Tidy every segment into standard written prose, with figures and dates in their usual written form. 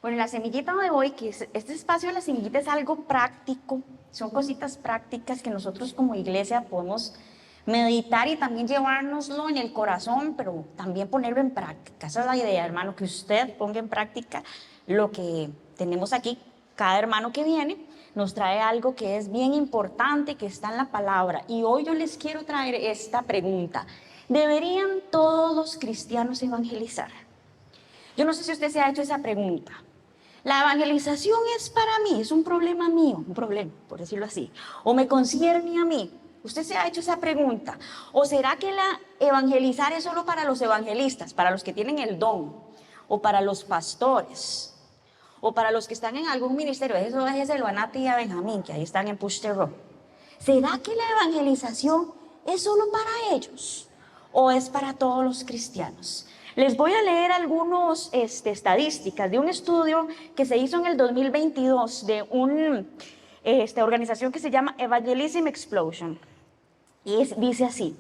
Bueno, la semillita de hoy, este espacio de la semillita es algo práctico, son cositas prácticas que nosotros como iglesia podemos meditar y también llevárnoslo en el corazón, pero también ponerlo en práctica. Esa es la idea, hermano, que usted ponga en práctica lo que tenemos aquí. Cada hermano que viene nos trae algo que es bien importante, que está en la palabra. Y hoy yo les quiero traer esta pregunta. ¿Deberían todos los cristianos evangelizar? Yo no sé si usted se ha hecho esa pregunta. La evangelización es para mí, es un problema mío, un problema, por decirlo así, o me concierne a mí. ¿Usted se ha hecho esa pregunta? ¿O será que evangelizar es solo para los evangelistas, para los que tienen el don, o para los pastores, o para los que están en algún ministerio? Eso déjeselo a Nati y a Benjamín, que ahí están en Push the Road. ¿Será que la evangelización es solo para ellos o es para todos los cristianos? Les voy a leer algunas estadísticas de un estudio que se hizo en el 2022 de una organización que se llama Evangelism Explosion. Y dice así: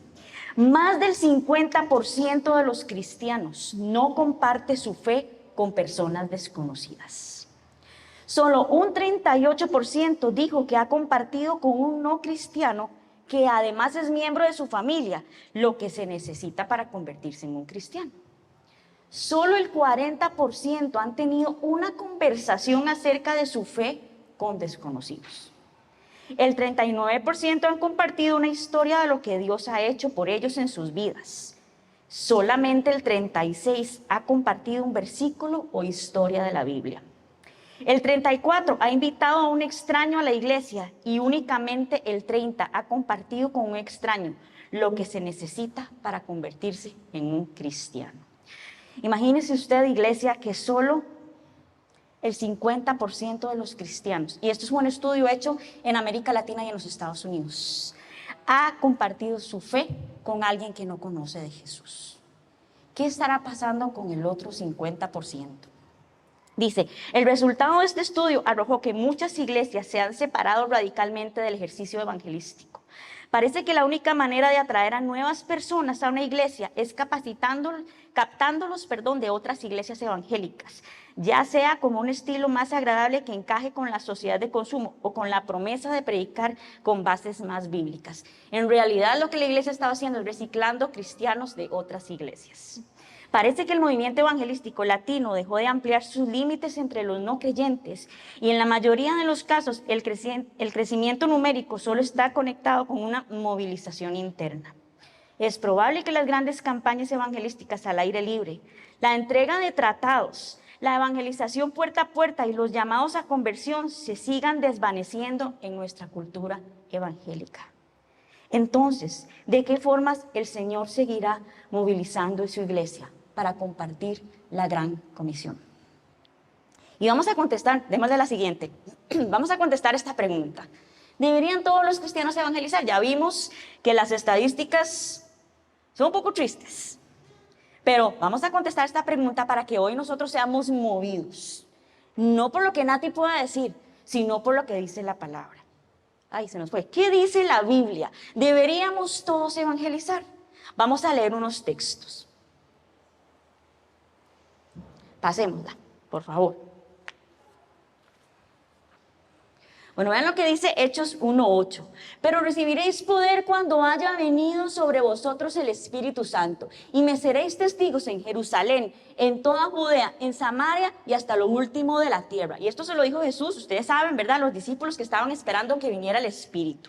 más del 50% de los cristianos no comparte su fe con personas desconocidas. Solo un 38% dijo que ha compartido con un no cristiano que además es miembro de su familia, lo que se necesita para convertirse en un cristiano. Solo el 40% han tenido una conversación acerca de su fe con desconocidos. El 39% han compartido una historia de lo que Dios ha hecho por ellos en sus vidas. Solamente el 36% ha compartido un versículo o historia de la Biblia. El 34% ha invitado a un extraño a la iglesia y únicamente el 30% ha compartido con un extraño lo que se necesita para convertirse en un cristiano. Imagínese usted, iglesia, que solo el 50% de los cristianos, y esto es un estudio hecho en América Latina y en los Estados Unidos, ha compartido su fe con alguien que no conoce de Jesús. ¿Qué estará pasando con el otro 50%? Dice, el resultado de este estudio arrojó que muchas iglesias se han separado radicalmente del ejercicio evangelístico. Parece que la única manera de atraer a nuevas personas a una iglesia es captándolos, de otras iglesias evangélicas, ya sea como un estilo más agradable que encaje con la sociedad de consumo o con la promesa de predicar con bases más bíblicas. En realidad, lo que la iglesia estaba haciendo es reciclando cristianos de otras iglesias. Parece que el movimiento evangelístico latino dejó de ampliar sus límites entre los no creyentes y en la mayoría de los casos el crecimiento numérico solo está conectado con una movilización interna. Es probable que las grandes campañas evangelísticas al aire libre, la entrega de tratados, la evangelización puerta a puerta y los llamados a conversión se sigan desvaneciendo en nuestra cultura evangélica. Entonces, ¿de qué formas el Señor seguirá movilizando en su iglesia para compartir la gran comisión? Y vamos a contestar, démosle la siguiente, vamos a contestar esta pregunta. ¿Deberían todos los cristianos evangelizar? Ya vimos que las estadísticas son un poco tristes, pero vamos a contestar esta pregunta para que hoy nosotros seamos movidos, no por lo que Nati pueda decir, sino por lo que dice la palabra. Ay, se nos fue. ¿Qué dice la Biblia? ¿Deberíamos todos evangelizar? Vamos a leer unos textos. Pasémosla, por favor. Bueno, vean lo que dice Hechos 1:8. Pero recibiréis poder cuando haya venido sobre vosotros el Espíritu Santo, y me seréis testigos en Jerusalén, en toda Judea, en Samaria y hasta lo último de la tierra. Y esto se lo dijo Jesús, ustedes saben, ¿verdad? Los discípulos que estaban esperando que viniera el Espíritu.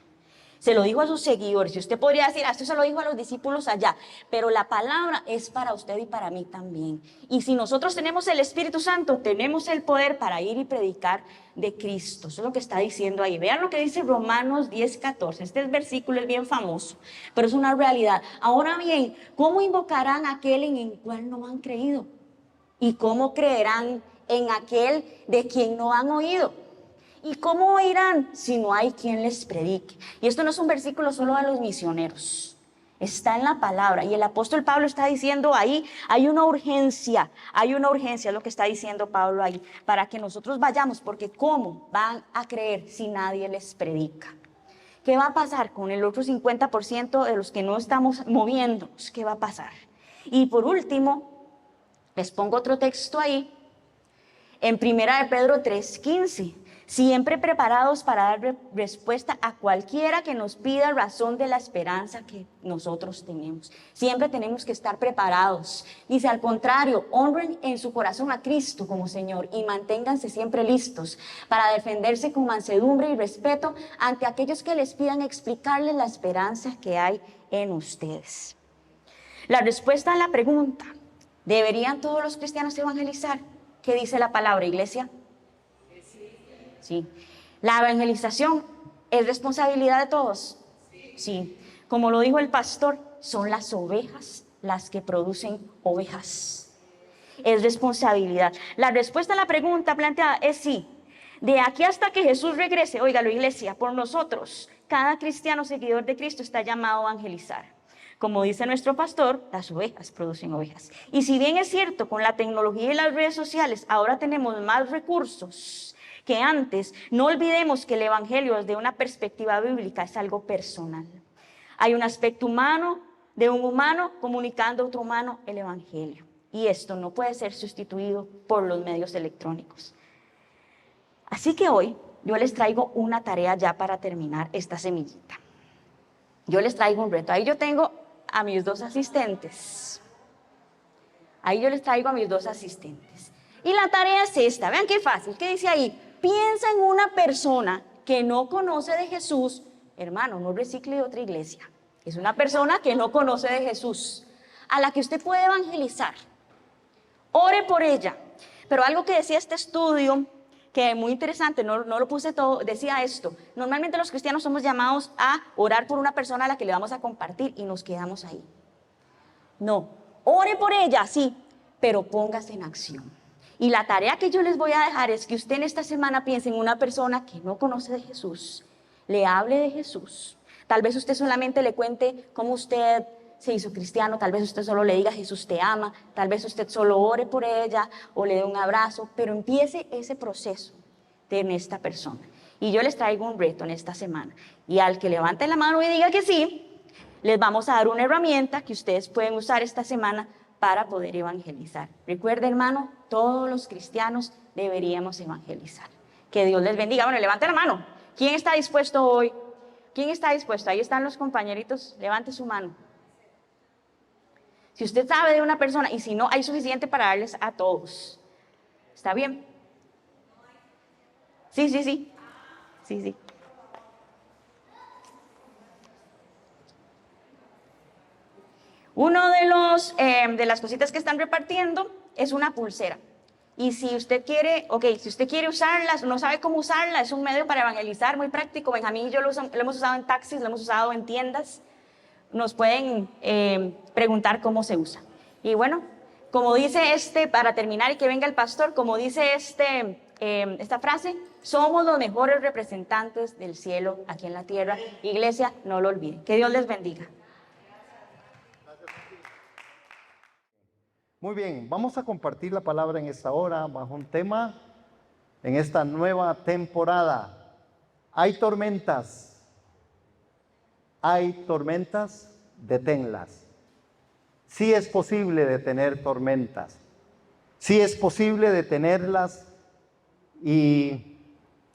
Se lo dijo a sus seguidores. Y usted podría decir, esto se lo dijo a los discípulos allá. Pero la palabra es para usted y para mí también. Y si nosotros tenemos el Espíritu Santo, tenemos el poder para ir y predicar de Cristo. Eso es lo que está diciendo ahí. Vean lo que dice Romanos 10:14. Este versículo es bien famoso, pero es una realidad. Ahora bien, ¿cómo invocarán a aquel en el cual no han creído? ¿Y cómo creerán en aquel de quien no han oído? ¿Y cómo oirán si no hay quien les predique? Y esto no es un versículo solo a los misioneros. Está en la palabra. Y el apóstol Pablo está diciendo ahí, hay una urgencia, es lo que está diciendo Pablo ahí, para que nosotros vayamos, porque ¿cómo van a creer si nadie les predica? ¿Qué va a pasar con el otro 50% de los que no estamos moviéndonos? ¿Qué va a pasar? Y por último, les pongo otro texto ahí. En 1 de Pedro 3:15, siempre preparados para dar respuesta a cualquiera que nos pida razón de la esperanza que nosotros tenemos. Siempre tenemos que estar preparados. Dice, al contrario, honren en su corazón a Cristo como Señor y manténganse siempre listos para defenderse con mansedumbre y respeto ante aquellos que les pidan explicarles la esperanza que hay en ustedes. La respuesta a la pregunta, ¿deberían todos los cristianos evangelizar? ¿Qué dice la palabra, iglesia? Sí. ¿La evangelización es responsabilidad de todos? Sí. Como lo dijo el pastor, son las ovejas las que producen ovejas. Es responsabilidad. La respuesta a la pregunta planteada es sí. De aquí hasta que Jesús regrese, óigalo, iglesia, por nosotros, cada cristiano seguidor de Cristo está llamado a evangelizar. Como dice nuestro pastor, las ovejas producen ovejas. Y si bien es cierto, con la tecnología y las redes sociales ahora tenemos más recursos que antes, no olvidemos que el evangelio desde una perspectiva bíblica es algo personal. Hay un aspecto humano de un humano comunicando a otro humano el evangelio. Y esto no puede ser sustituido por los medios electrónicos. Así que hoy yo les traigo una tarea ya para terminar esta semillita. Yo les traigo un reto. Ahí yo tengo a mis dos asistentes. Y la tarea es esta. Vean qué fácil. ¿Qué dice ahí? Piensa en una persona que no conoce de Jesús. Hermano, no recicle de otra iglesia. Es una persona que no conoce de Jesús, a la que usted puede evangelizar. Ore por ella. Pero algo que decía este estudio, que es muy interesante, no lo puse todo, decía esto: normalmente los cristianos somos llamados a orar por una persona a la que le vamos a compartir y nos quedamos ahí. No, ore por ella, sí, pero póngase en acción. Y la tarea que yo les voy a dejar es que usted en esta semana piense en una persona que no conoce de Jesús, le hable de Jesús. Tal vez usted solamente le cuente cómo usted se hizo cristiano, tal vez usted solo le diga Jesús te ama, tal vez usted solo ore por ella o le dé un abrazo, pero empiece ese proceso en esta persona. Y yo les traigo un reto en esta semana. Y al que levante la mano y diga que sí, les vamos a dar una herramienta que ustedes pueden usar esta semana para poder evangelizar. Recuerde, hermano, todos los cristianos deberíamos evangelizar. Que Dios les bendiga. Bueno, levante la mano. ¿Quién está dispuesto hoy? ¿Quién está dispuesto? Ahí están los compañeritos. Levante su mano. Si usted sabe de una persona y si no, hay suficiente para darles a todos. ¿Está bien? Sí. Uno de las cositas que están repartiendo es una pulsera. Y si usted quiere, usarla, no sabe cómo usarla, es un medio para evangelizar muy práctico. Benjamín y yo lo hemos usado en taxis, lo hemos usado en tiendas. Nos pueden preguntar cómo se usa. Y bueno, como dice para terminar y que venga el pastor, como dice esta frase, somos los mejores representantes del cielo aquí en la tierra. Iglesia, no lo olviden. Que Dios les bendiga. Muy bien, vamos a compartir la palabra en esta hora bajo un tema en esta nueva temporada. Hay tormentas, deténlas. Sí es posible detener tormentas, sí es posible detenerlas, y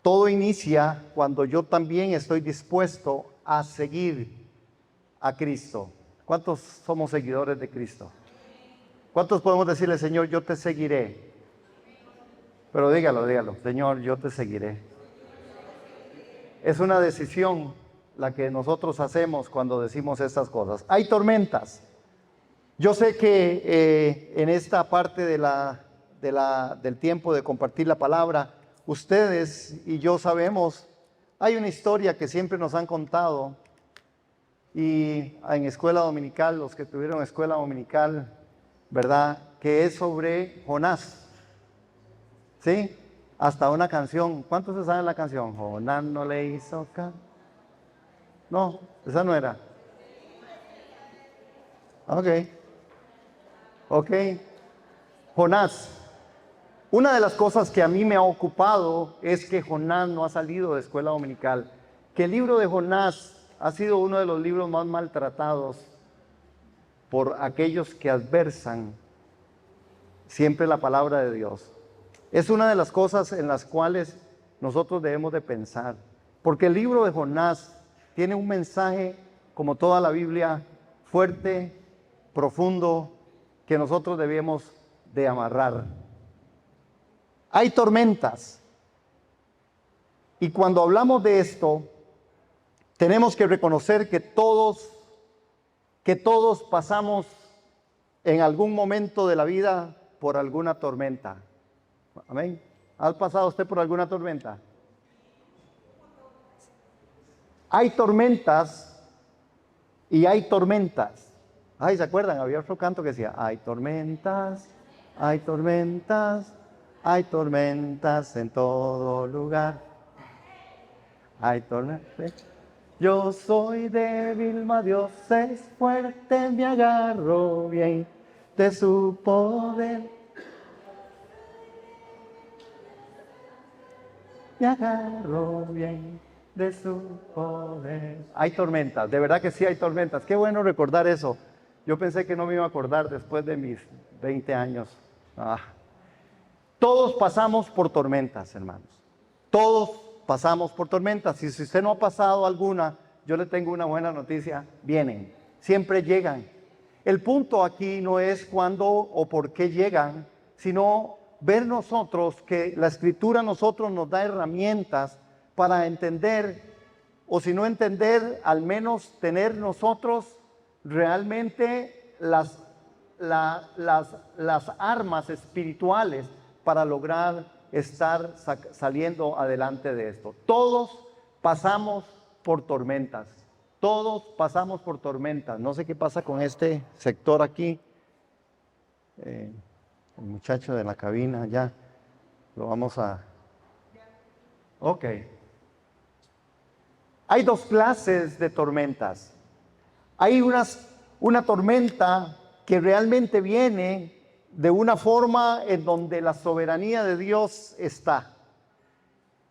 todo inicia cuando yo también estoy dispuesto a seguir a Cristo. ¿Cuántos somos seguidores de Cristo? ¿Cuántos podemos decirle, Señor, yo te seguiré? Pero dígalo, Señor, yo te seguiré. Es una decisión la que nosotros hacemos cuando decimos estas cosas. Hay tormentas. Yo sé que en esta parte del tiempo de compartir la palabra, ustedes y yo sabemos, hay una historia que siempre nos han contado, y en escuela dominical, los que tuvieron escuela dominical, ¿verdad? Que es sobre Jonás, ¿sí? Hasta una canción. ¿Cuántos se saben la canción? Jonás no le hizo caso. No, esa no era. Ok. Jonás. Una de las cosas que a mí me ha ocupado es que Jonás no ha salido de escuela dominical. Que el libro de Jonás ha sido uno de los libros más maltratados por aquellos que adversan siempre la palabra de Dios. Es una de las cosas en las cuales nosotros debemos de pensar. Porque el libro de Jonás tiene un mensaje, como toda la Biblia, fuerte, profundo, que nosotros debemos de amarrar. Hay tormentas. Y cuando hablamos de esto, tenemos que reconocer que todos pasamos en algún momento de la vida por alguna tormenta. Amén. ¿Ha pasado usted por alguna tormenta? Hay tormentas y hay tormentas. Ay, ¿se acuerdan? Había otro canto que decía, hay tormentas, hay tormentas, hay tormentas en todo lugar. Hay tormentas. Yo soy débil, mas Dios es fuerte, me agarro bien de su poder. Me agarro bien de su poder. Hay tormentas, de verdad que sí hay tormentas. Qué bueno recordar eso. Yo pensé que no me iba a acordar después de mis 20 años. Todos pasamos por tormentas, hermanos. Todos pasamos por tormentas. Y si usted no ha pasado alguna, yo le tengo una buena noticia. Vienen, siempre llegan. El punto aquí no es cuándo o por qué llegan, sino ver nosotros que la Escritura a nosotros nos da herramientas para entender, o si no entender, al menos tener nosotros realmente las armas espirituales para lograr estar saliendo adelante de esto. Todos pasamos por tormentas. Todos pasamos por tormentas. No sé qué pasa con este sector aquí. El muchacho de la cabina ya lo vamos a... Ok. Hay dos clases de tormentas. Hay una tormenta que realmente viene de una forma en donde la soberanía de Dios está.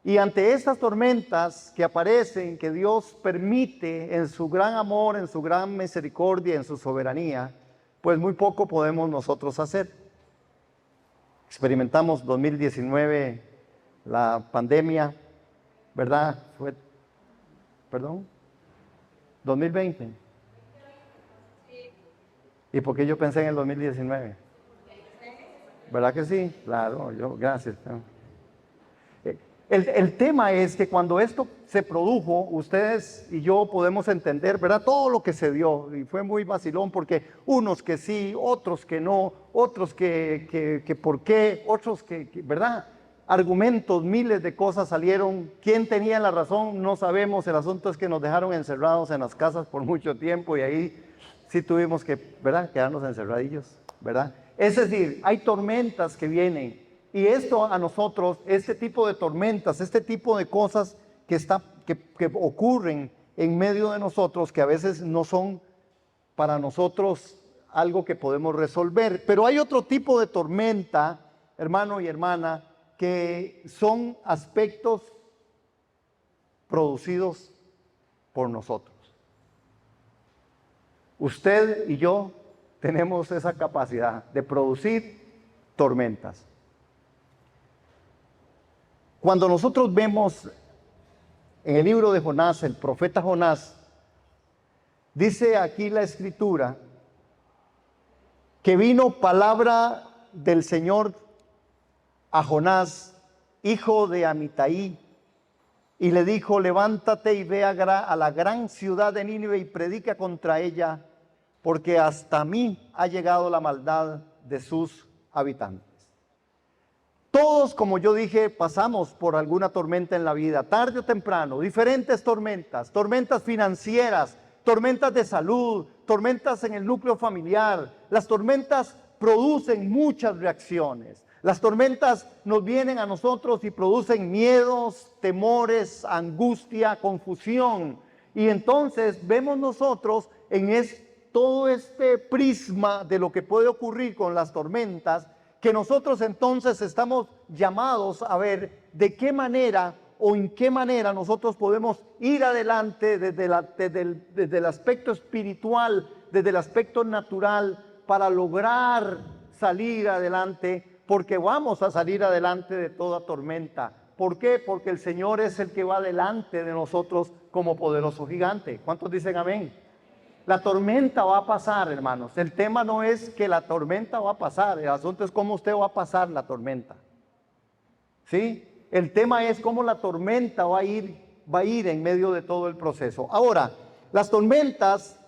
Y ante estas tormentas que aparecen, que Dios permite en su gran amor, en su gran misericordia, en su soberanía, pues muy poco podemos nosotros hacer. Experimentamos 2019 la pandemia, ¿verdad? ¿Perdón? 2020. ¿Y por qué yo pensé en el 2019? ¿Verdad que sí? Claro, gracias. El tema es que cuando esto se produjo, ustedes y yo podemos entender, ¿verdad? Todo lo que se dio, y fue muy vacilón porque unos que sí, otros que no, otros que por qué, otros que, ¿verdad? Argumentos, miles de cosas salieron. ¿Quién tenía la razón? No sabemos. El asunto es que nos dejaron encerrados en las casas por mucho tiempo y ahí sí tuvimos que, ¿verdad? Quedarnos encerradillos, ¿verdad? Es decir, hay tormentas que vienen. Y esto a nosotros, este tipo de tormentas, este tipo de cosas que ocurren en medio de nosotros, que a veces no son para nosotros algo que podemos resolver. Pero hay otro tipo de tormenta, hermano y hermana, que son aspectos producidos por nosotros. Usted y yo tenemos esa capacidad de producir tormentas. Cuando nosotros vemos en el libro de Jonás, el profeta Jonás, dice aquí la Escritura que vino palabra del Señor a Jonás, hijo de Amitai, y le dijo: levántate y ve a la gran ciudad de Nínive y predica contra ella, porque hasta mí ha llegado la maldad de sus habitantes. Todos, como yo dije, pasamos por alguna tormenta en la vida, tarde o temprano, diferentes tormentas, tormentas financieras, tormentas de salud, tormentas en el núcleo familiar. Las tormentas producen muchas reacciones. Las tormentas nos vienen a nosotros y producen miedos, temores, angustia, confusión. Y entonces vemos nosotros en todo este prisma de lo que puede ocurrir con las tormentas, que nosotros entonces estamos llamados a ver de qué manera o en qué manera nosotros podemos ir adelante desde el aspecto espiritual, desde el aspecto natural, para lograr salir adelante porque vamos a salir adelante de toda tormenta. ¿Por qué? Porque el Señor es el que va delante de nosotros como poderoso gigante. ¿Cuántos dicen amén? La tormenta va a pasar, hermanos. El tema no es que la tormenta va a pasar, el asunto es cómo usted va a pasar la tormenta. ¿Sí? El tema es cómo la tormenta va a ir en medio de todo el proceso. Ahora, las tormentas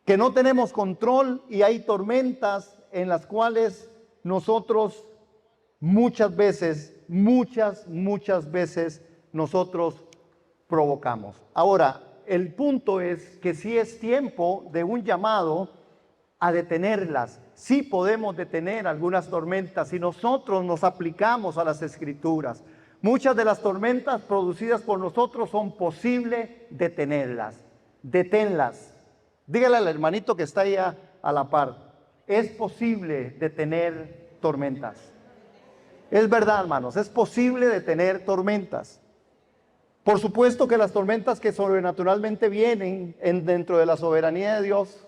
que no tenemos control, y hay tormentas en las cuales nosotros muchas veces nosotros provocamos. Ahora, el punto es que sí es tiempo de un llamado a detenerlas. Sí podemos detener algunas tormentas si nosotros nos aplicamos a las Escrituras. Muchas de las tormentas producidas por nosotros son posibles detenerlas. Deténlas. Dígale al hermanito que está ahí a la par. Es posible detener tormentas. Es verdad, hermanos, es posible detener tormentas. Por supuesto que las tormentas que sobrenaturalmente vienen dentro de la soberanía de Dios,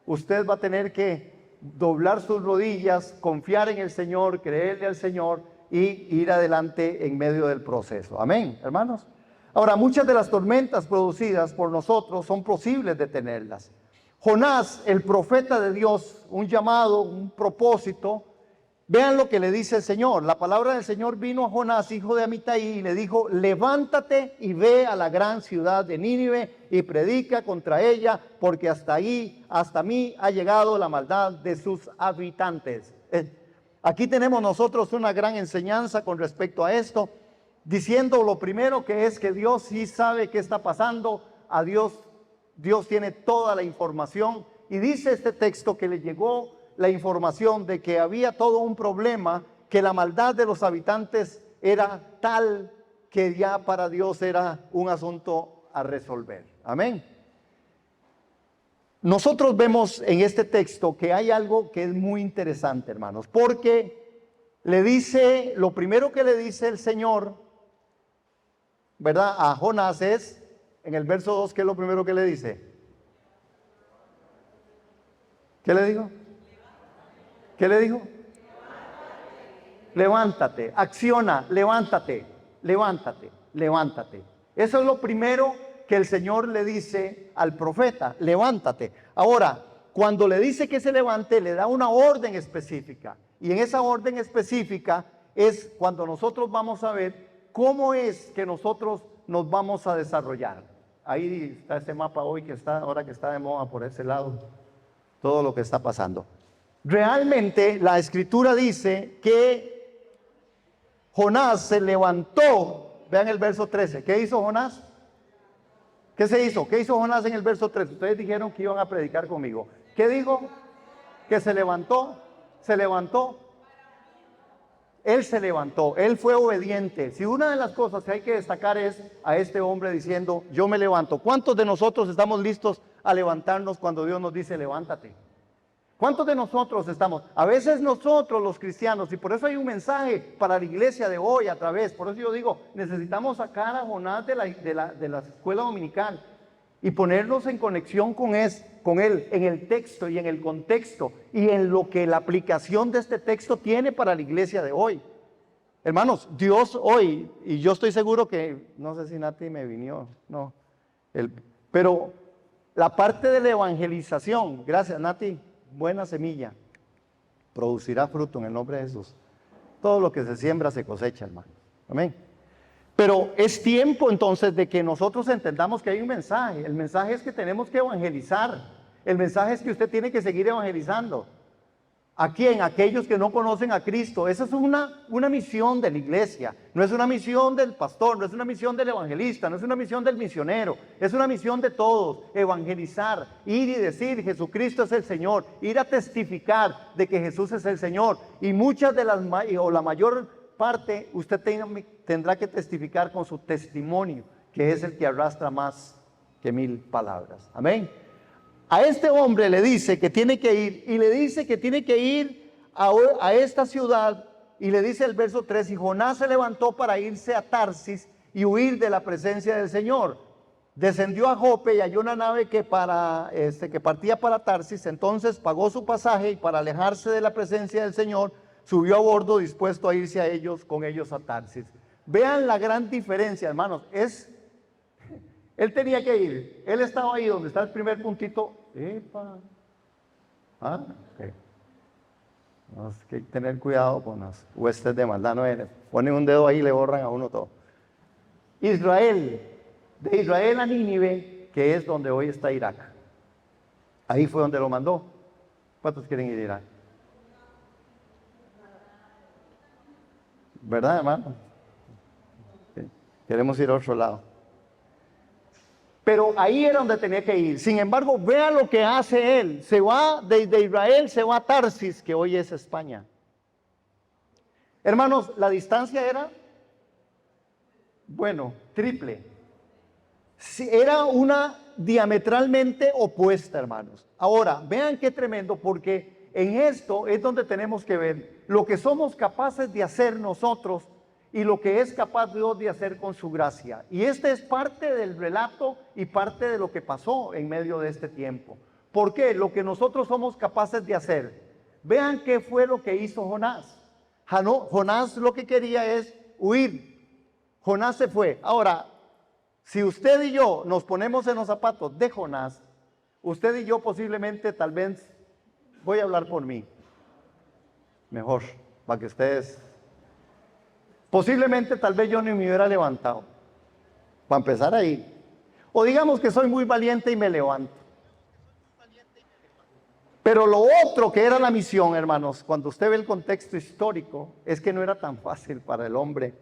usted va a tener que doblar sus rodillas, confiar en el Señor, creerle al Señor y ir adelante en medio del proceso. Amén, hermanos. Ahora, muchas de las tormentas producidas por nosotros son posibles detenerlas. Jonás, el profeta de Dios, un llamado, un propósito. Vean lo que le dice el Señor. La palabra del Señor vino a Jonás, hijo de Amitai, y le dijo: levántate y ve a la gran ciudad de Nínive y predica contra ella, porque hasta mí ha llegado la maldad de sus habitantes. Aquí tenemos nosotros una gran enseñanza con respecto a esto, diciendo lo primero que es que Dios sí sabe qué está pasando. A Dios tiene toda la información, y dice este texto que le llegó la información de que había todo un problema, que la maldad de los habitantes era tal que ya para Dios era un asunto a resolver. Amén. Nosotros vemos en este texto que hay algo que es muy interesante, hermanos, porque le dice, lo primero que le dice el Señor, ¿verdad?, a Jonás es, en el verso 2, ¿qué es lo primero que le dice? ¿Qué le dijo? ¿Qué le dijo? Levántate, acciona, levántate, levántate, levántate. Eso es lo primero que el Señor le dice al profeta: levántate. Ahora, cuando le dice que se levante, le da una orden específica. Y en esa orden específica es cuando nosotros vamos a ver cómo es que nosotros nos vamos a desarrollar. Ahí está este mapa hoy ahora que está de moda por ese lado, todo lo que está pasando. Realmente la Escritura dice que Jonás se levantó. Vean el verso 13. ¿Qué hizo Jonás? ¿Qué se hizo? ¿Qué hizo Jonás en el verso 13? Ustedes dijeron que iban a predicar conmigo. ¿Qué dijo? Que se levantó. Se levantó. Él se levantó. Él fue obediente. Si una de las cosas que hay que destacar es a este hombre diciendo: yo me levanto. ¿Cuántos de nosotros estamos listos a levantarnos cuando Dios nos dice: levántate? ¿Cuántos de nosotros estamos? A veces nosotros los cristianos, y por eso hay un mensaje para la iglesia de hoy a través, por eso yo digo, necesitamos sacar a Jonás de la escuela dominical y ponernos en conexión con él, en el texto y en el contexto y en lo que la aplicación de este texto tiene para la iglesia de hoy. Hermanos, Dios hoy, y yo estoy seguro que, no sé si Nati me vino, no, pero la parte de la evangelización, gracias Nati, buena semilla producirá fruto en el nombre de Jesús. Todo lo que se siembra se cosecha, hermano. Amén. Pero es tiempo entonces de que nosotros entendamos que hay un mensaje. El mensaje es que tenemos que evangelizar. El mensaje es que usted tiene que seguir evangelizando. ¿A quién? Aquellos que no conocen a Cristo. Esa es una misión de la iglesia. No es una misión del pastor, no es una misión del evangelista, no es una misión del misionero. Es una misión de todos. Evangelizar, ir y decir: Jesucristo es el Señor. Ir a testificar de que Jesús es el Señor. Y la mayor parte, usted tendrá que testificar con su testimonio, que es el que arrastra más que 1000 palabras. Amén. A este hombre le dice que tiene que ir, y le dice que tiene que ir a esta ciudad, y le dice el verso 3: y Jonás se levantó para irse a Tarsis y huir de la presencia del Señor. Descendió a Jope y halló una nave que partía para Tarsis. Entonces pagó su pasaje, y para alejarse de la presencia del Señor subió a bordo dispuesto a irse con ellos a Tarsis. Vean la gran diferencia, hermanos. Él tenía que ir. Él estaba ahí donde está el primer puntito. ¡Epa! Okay. No, hay que tener cuidado con las huestes de maldad. No es. Ponen un dedo ahí y le borran a uno todo. Israel, de Israel a Nínive, que es donde hoy está Irak. Ahí fue donde lo mandó. ¿Cuántos quieren ir a Irak? ¿Verdad, hermano? Sí. Queremos ir a otro lado. Pero ahí era donde tenía que ir. Sin embargo, vea lo que hace él. Se va desde Israel, se va a Tarsis, que hoy es España. Hermanos, la distancia era, bueno, triple. Sí, era una diametralmente opuesta, hermanos. Ahora, vean qué tremendo, porque en esto es donde tenemos que ver lo que somos capaces de hacer nosotros y lo que es capaz Dios de hacer con su gracia. Y este es parte del relato y parte de lo que pasó en medio de este tiempo. ¿Por qué? Lo que nosotros somos capaces de hacer. Vean qué fue lo que hizo Jonás. Jonás lo que quería es huir. Jonás se fue. Ahora, si usted y yo nos ponemos en los zapatos de Jonás, usted y yo posiblemente, tal vez, voy a hablar por mí, mejor, para que ustedes, posiblemente tal vez yo ni me hubiera levantado, para empezar ahí. O digamos que soy muy valiente y me levanto. Pero lo otro que era la misión, hermanos, cuando usted ve el contexto histórico, es que no era tan fácil para el hombre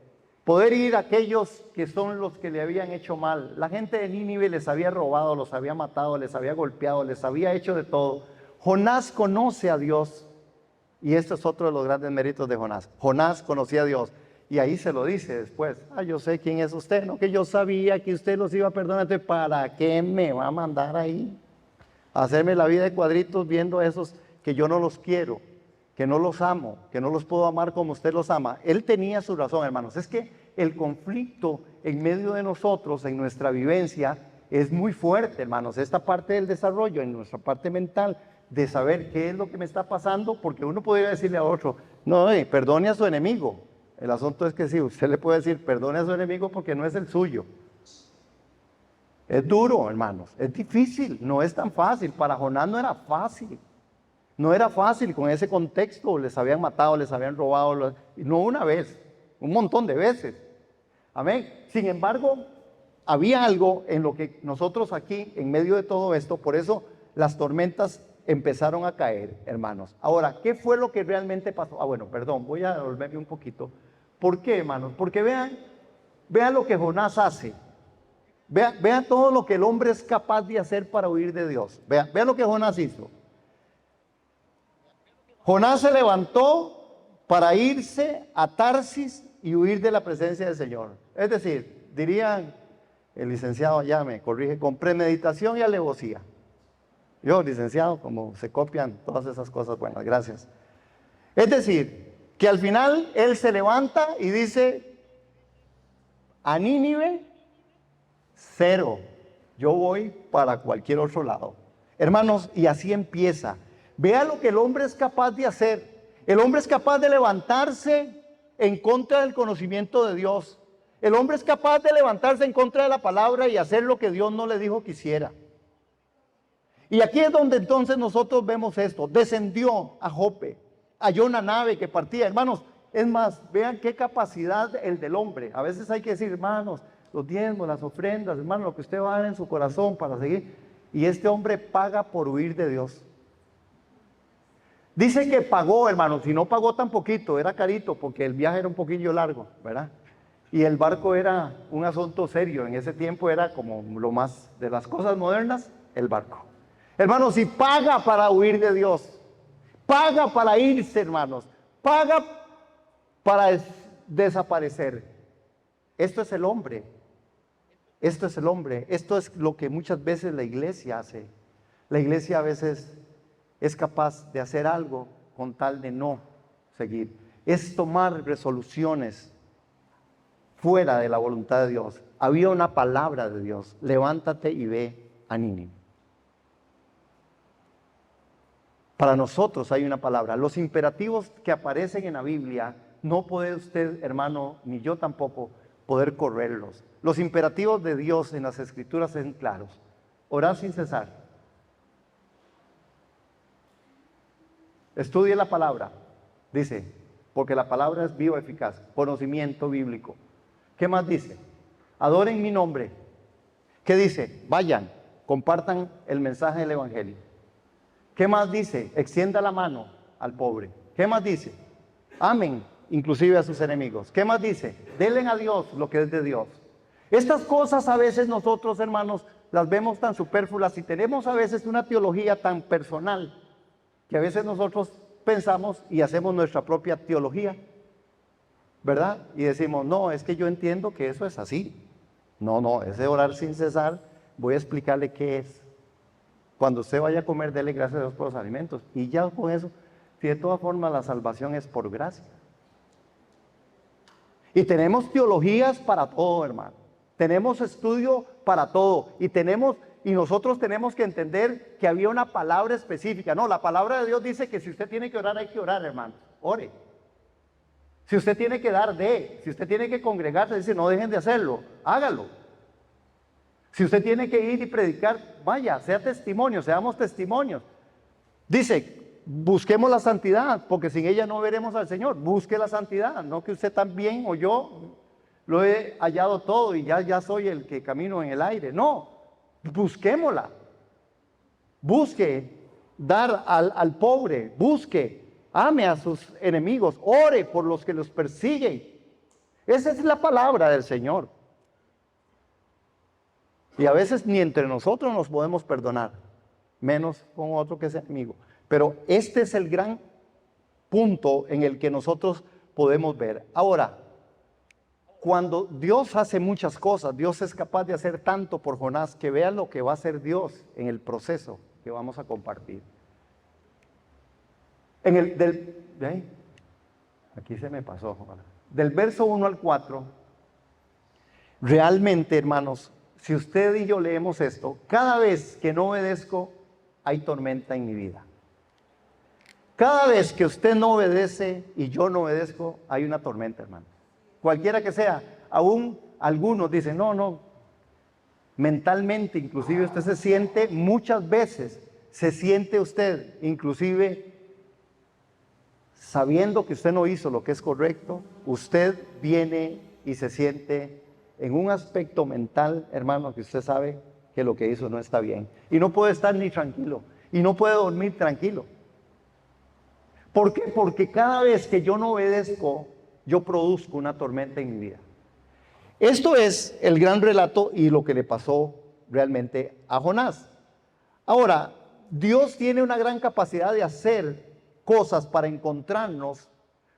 poder ir a aquellos que son los que le habían hecho mal. La gente de Nínive les había robado, los había matado, les había golpeado, les había hecho de todo. Jonás conoce a Dios, y esto es otro de los grandes méritos de Jonás. Jonás conocía a Dios, y ahí se lo dice después. Yo sé quién es usted, no que yo sabía que usted los iba a perdonar, entonces, ¿para qué me va a mandar ahí? A hacerme la vida de cuadritos viendo a esos que yo no los quiero, que no los amo, que no los puedo amar como usted los ama. Él tenía su razón, hermanos. Es que el conflicto en medio de nosotros, en nuestra vivencia, es muy fuerte, hermanos. Esta parte del desarrollo, en nuestra parte mental, de saber qué es lo que me está pasando, porque uno podría decirle a otro, no, perdone a su enemigo. El asunto es que sí, usted le puede decir, perdone a su enemigo porque no es el suyo. Es duro, hermanos, es difícil, no es tan fácil. Para Jonás no era fácil. No era fácil con ese contexto, les habían matado, les habían robado, no una vez, un montón de veces. Amén. Sin embargo, había algo en lo que nosotros aquí, en medio de todo esto, por eso las tormentas empezaron a caer, hermanos. Ahora, ¿qué fue lo que realmente pasó? Bueno, perdón, voy a devolverme un poquito. ¿Por qué, hermanos? Porque vean lo que Jonás hace. Vean todo lo que el hombre es capaz de hacer para huir de Dios. Vean lo que Jonás hizo. Jonás se levantó para irse a Tarsis y huir de la presencia del Señor. Es decir, dirían, el licenciado ya me corrige, con premeditación y alevosía. Yo, licenciado, como se copian todas esas cosas buenas, gracias. Es decir, que al final él se levanta y dice, a Nínive, cero, yo voy para cualquier otro lado. Hermanos, y así empieza. Vea lo que el hombre es capaz de hacer. El hombre es capaz de levantarse en contra del conocimiento de Dios. El hombre es capaz de levantarse en contra de la palabra y hacer lo que Dios no le dijo que hiciera. Y aquí es donde entonces nosotros vemos esto. Descendió a Jope, halló una nave que partía. Hermanos, es más, vean qué capacidad el del hombre. A veces hay que decir, hermanos, los diezmos, las ofrendas, hermanos, lo que usted va a dar en su corazón para seguir. Y este hombre paga por huir de Dios. Dice que pagó, hermanos, y no pagó tan poquito, era carito, porque el viaje era un poquillo largo, ¿verdad? Y el barco era un asunto serio, en ese tiempo era como lo más de las cosas modernas, el barco. Hermanos, y paga para huir de Dios, paga para irse, hermanos, paga para desaparecer. Esto es el hombre, esto es el hombre, esto es lo que muchas veces la iglesia hace. La iglesia a veces es capaz de hacer algo con tal de no seguir. Es tomar resoluciones fuera de la voluntad de Dios. Había una palabra de Dios: levántate y ve a Nínive. Para nosotros hay una palabra. Los imperativos que aparecen en la Biblia, no puede usted, hermano, ni yo tampoco, poder correrlos. Los imperativos de Dios en las Escrituras son claros. Orar sin cesar. Estudie la palabra. Dice, porque la palabra es viva, eficaz. Conocimiento bíblico. ¿Qué más dice? Adoren mi nombre. ¿Qué dice? Vayan, compartan el mensaje del Evangelio. ¿Qué más dice? Extienda la mano al pobre. ¿Qué más dice? Amen, inclusive a sus enemigos. ¿Qué más dice? Denle a Dios lo que es de Dios. Estas cosas a veces nosotros, hermanos, las vemos tan superfluas y tenemos a veces una teología tan personal que a veces nosotros pensamos y hacemos nuestra propia teología, ¿verdad? Y decimos, no, es que yo entiendo que eso es así. No, ese orar sin cesar, voy a explicarle qué es. Cuando usted vaya a comer, dele gracias a Dios por los alimentos. Y ya con eso, si de todas formas la salvación es por gracia. Y tenemos teologías para todo, hermano. Tenemos estudio para todo. Y nosotros tenemos que entender que había una palabra específica. No, la palabra de Dios dice que si usted tiene que orar, hay que orar, hermano. Ore. Si usted tiene que dar, dé. Si usted tiene que congregarse, dice, no dejen de hacerlo. Hágalo. Si usted tiene que ir y predicar, vaya, sea testimonio, seamos testimonios. Dice, busquemos la santidad, porque sin ella no veremos al Señor. Busque la santidad, no que usted también o yo lo he hallado todo y ya soy el que camino en el aire. No, busquémosla. Busque dar al pobre, busque, ame a sus enemigos, ore por los que los persiguen. Esa es la palabra del Señor. Y a veces ni entre nosotros nos podemos perdonar, menos con otro que es enemigo. Pero este es el gran punto en el que nosotros podemos ver. Ahora, cuando Dios hace muchas cosas, Dios es capaz de hacer tanto por Jonás, que vean lo que va a hacer Dios en el proceso que vamos a compartir. Aquí se me pasó. Del verso 1 al 4, realmente, hermanos, si usted y yo leemos esto, cada vez que no obedezco, hay tormenta en mi vida. Cada vez que usted no obedece y yo no obedezco, hay una tormenta, hermano. Cualquiera que sea, aún algunos dicen, no, mentalmente, inclusive usted se siente, muchas veces se siente usted, inclusive sabiendo que usted no hizo lo que es correcto, usted viene y se siente en un aspecto mental, hermano, que usted sabe que lo que hizo no está bien. Y no puede estar ni tranquilo. Y no puede dormir tranquilo. ¿Por qué? Porque cada vez que yo no obedezco, yo produzco una tormenta en mi vida. Esto es el gran relato y lo que le pasó realmente a Jonás. Ahora, Dios tiene una gran capacidad de hacer cosas para encontrarnos,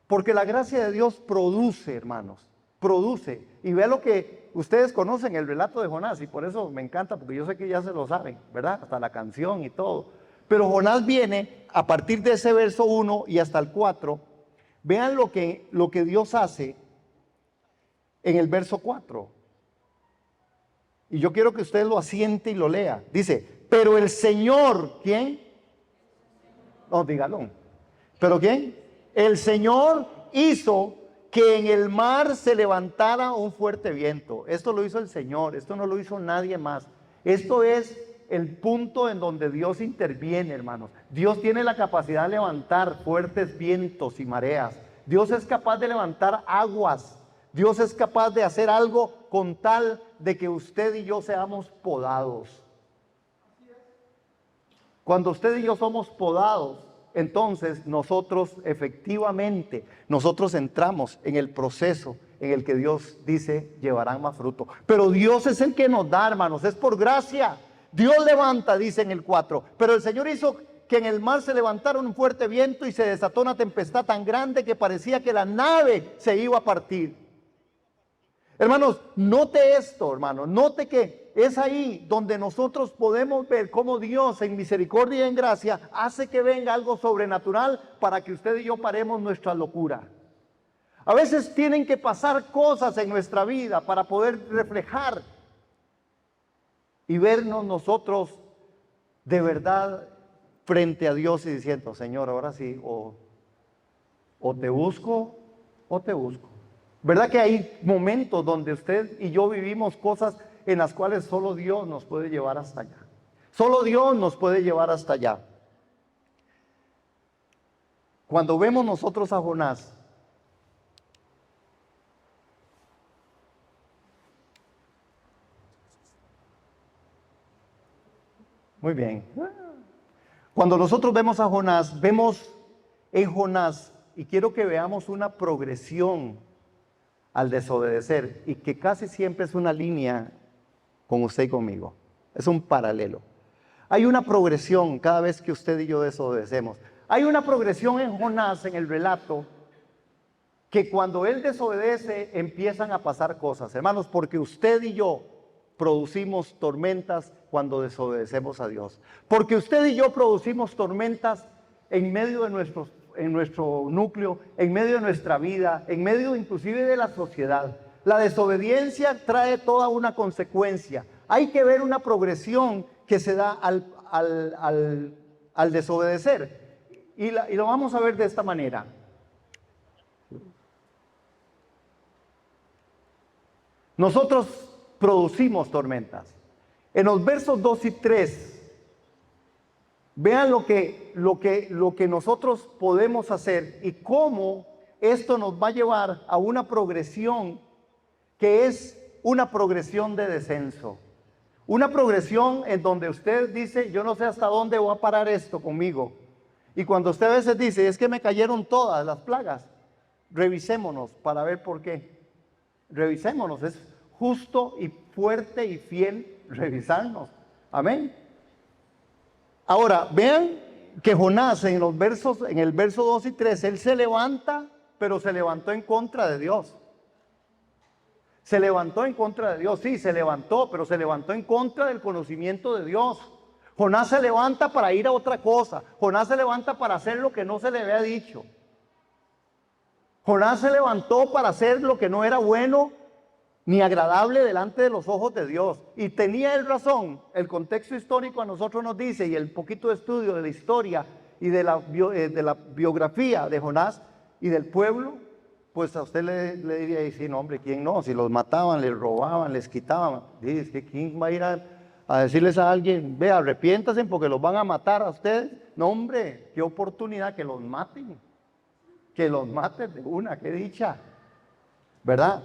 porque la gracia de Dios produce, hermanos. Produce, y vea lo que ustedes conocen, el relato de Jonás, y por eso me encanta, porque yo sé que ya se lo saben, ¿verdad? Hasta la canción y todo. Pero Jonás viene a partir de ese verso 1 y hasta el 4. Vean lo que Dios hace en el verso 4. Y yo quiero que usted lo asiente y lo lea. Dice, pero el Señor, ¿quién? No, dígalo. ¿Pero quién? El Señor hizo que en el mar se levantara un fuerte viento. Esto lo hizo el Señor, esto no lo hizo nadie más. Esto es el punto en donde Dios interviene, hermanos. Dios tiene la capacidad de levantar fuertes vientos y mareas. Dios es capaz de levantar aguas. Dios es capaz de hacer algo con tal de que usted y yo seamos podados. Cuando usted y yo somos podados, entonces nosotros efectivamente, nosotros entramos en el proceso en el que Dios dice llevarán más fruto. Pero Dios es el que nos da, hermanos, es por gracia. Dios levanta, dice en el 4, pero el Señor hizo que en el mar se levantara un fuerte viento y se desató una tempestad tan grande que parecía que la nave se iba a partir. Hermanos, note esto, hermanos, note que es ahí donde nosotros podemos ver cómo Dios en misericordia y en gracia hace que venga algo sobrenatural para que usted y yo paremos nuestra locura. A veces tienen que pasar cosas en nuestra vida para poder reflejar y vernos nosotros de verdad frente a Dios y diciendo, Señor, ahora sí, o te busco o te busco. ¿Verdad que hay momentos donde usted y yo vivimos cosas en las cuales solo Dios nos puede llevar hasta allá? Solo Dios nos puede llevar hasta allá. Cuando vemos nosotros a Jonás, muy bien. Cuando nosotros vemos a Jonás, vemos en Jonás, y quiero que veamos una progresión al desobedecer, y que casi siempre es una línea con usted y conmigo. Es un paralelo. Hay una progresión cada vez que usted y yo desobedecemos. Hay una progresión en Jonás, en el relato, que cuando él desobedece empiezan a pasar cosas. Hermanos, porque usted y yo producimos tormentas cuando desobedecemos a Dios. Porque usted y yo producimos tormentas en medio de nuestro núcleo, en medio de nuestra vida, en medio inclusive de la sociedad. La desobediencia trae toda una consecuencia. Hay que ver una progresión que se da al desobedecer. Y lo vamos a ver de esta manera. Nosotros producimos tormentas. En los versos 2 y 3, vean lo que nosotros podemos hacer y cómo esto nos va a llevar a una progresión que es una progresión de descenso. Una progresión en donde usted dice, yo no sé hasta dónde va a parar esto conmigo. Y cuando usted a veces dice, es que me cayeron todas las plagas, revisémonos para ver por qué. Revisémonos, es justo y fuerte y fiel revisarnos. Amén. Ahora, vean que Jonás en el verso 2 y 3, él se levanta, pero se levantó en contra de Dios. Se levantó en contra de Dios, sí, se levantó, pero se levantó en contra del conocimiento de Dios. Jonás se levanta para ir a otra cosa. Jonás se levanta para hacer lo que no se le había dicho. Jonás se levantó para hacer lo que no era bueno ni agradable delante de los ojos de Dios. Y tenía él razón. El contexto histórico a nosotros nos dice, y el poquito de estudio de la historia y de la biografía de Jonás y del pueblo, pues a usted le diría, y sí, no, hombre, ¿quién no? Si los mataban, les robaban, les quitaban. Dice, que ¿quién va a ir a decirles a alguien, vea, arrepiéntanse porque los van a matar a ustedes? No, hombre, qué oportunidad que los maten. Que los maten de una, qué dicha. ¿Verdad?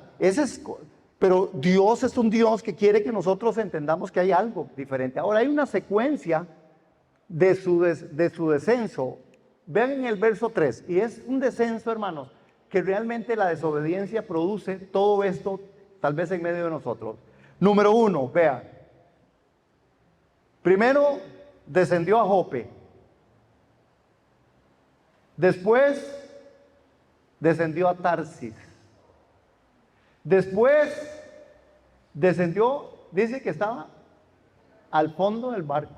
Pero Dios es un Dios que quiere que nosotros entendamos que hay algo diferente. Ahora hay una secuencia de su descenso. Vean en el verso 3, y es un descenso, hermanos, que realmente la desobediencia produce todo esto, tal vez en medio de nosotros. Número 1, vea. Primero descendió a Jope. Después descendió a Tarsis. Después descendió, dice que estaba al fondo del barco.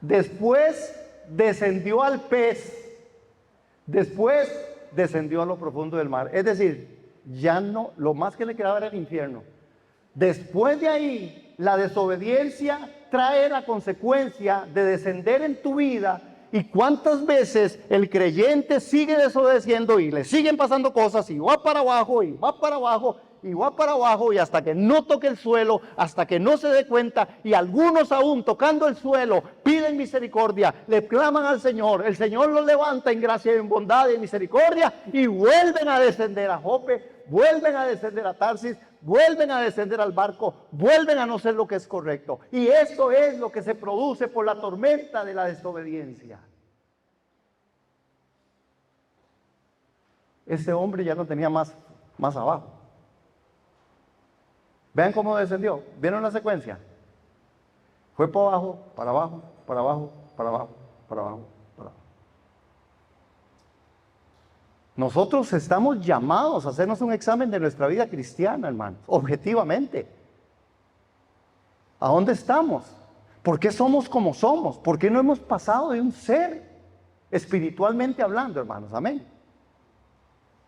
Después descendió al pez. Después descendió a lo profundo del mar. Es decir, ya no, lo más que le quedaba era el infierno. Después de ahí, la desobediencia trae la consecuencia de descender en tu vida. Y cuántas veces el creyente sigue desobedeciendo y le siguen pasando cosas y va para abajo y va para abajo y va para abajo, y hasta que no toque el suelo, hasta que no se dé cuenta, y algunos aún tocando el suelo piden misericordia, le claman al Señor, el Señor los levanta en gracia y en bondad y en misericordia, y vuelven a descender a Jope, vuelven a descender a Tarsis, vuelven a descender al barco, vuelven a no ser lo que es correcto. Y eso es lo que se produce por la tormenta de la desobediencia. Ese hombre ya no tenía más abajo. Vean cómo descendió. ¿Vieron la secuencia? Fue para abajo, para abajo, para abajo, para abajo, para abajo, para abajo. Nosotros estamos llamados a hacernos un examen de nuestra vida cristiana, hermanos, objetivamente. ¿A dónde estamos? ¿Por qué somos como somos? ¿Por qué no hemos pasado de un ser espiritualmente hablando, hermanos? Amén.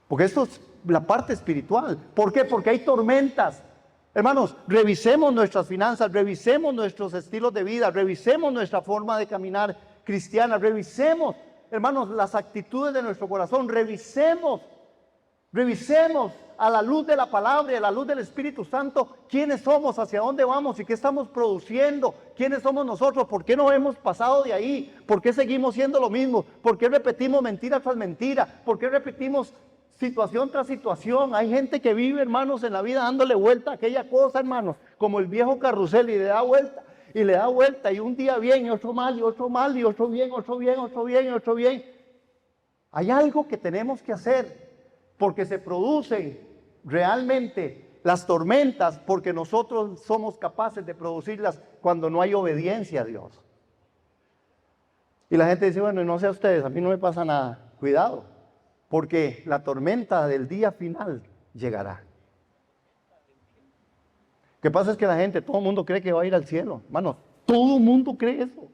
Porque esto es la parte espiritual. ¿Por qué? Porque hay tormentas. Hermanos, revisemos nuestras finanzas, revisemos nuestros estilos de vida, revisemos nuestra forma de caminar cristiana. Revisemos, hermanos, las actitudes de nuestro corazón. Revisemos a la luz de la palabra y a la luz del Espíritu Santo quiénes somos, hacia dónde vamos y qué estamos produciendo, quiénes somos nosotros, por qué no hemos pasado de ahí, por qué seguimos siendo lo mismo, por qué repetimos mentira tras mentira, por qué repetimos situación tras situación. Hay gente que vive, hermanos, en la vida dándole vuelta a aquella cosa, hermanos, como el viejo carrusel, y le da vuelta y le da vuelta, y un día bien y otro mal, y otro mal, y otro bien, otro bien, otro bien, y otro bien. Hay algo que tenemos que hacer, porque se producen realmente las tormentas, porque nosotros somos capaces de producirlas cuando no hay obediencia a Dios. Y la gente dice, bueno, no sé a ustedes, a mí no me pasa nada. Cuidado, porque la tormenta del día final llegará. Lo que pasa es que la gente, todo el mundo cree que va a ir al cielo. Hermano, todo el mundo cree eso.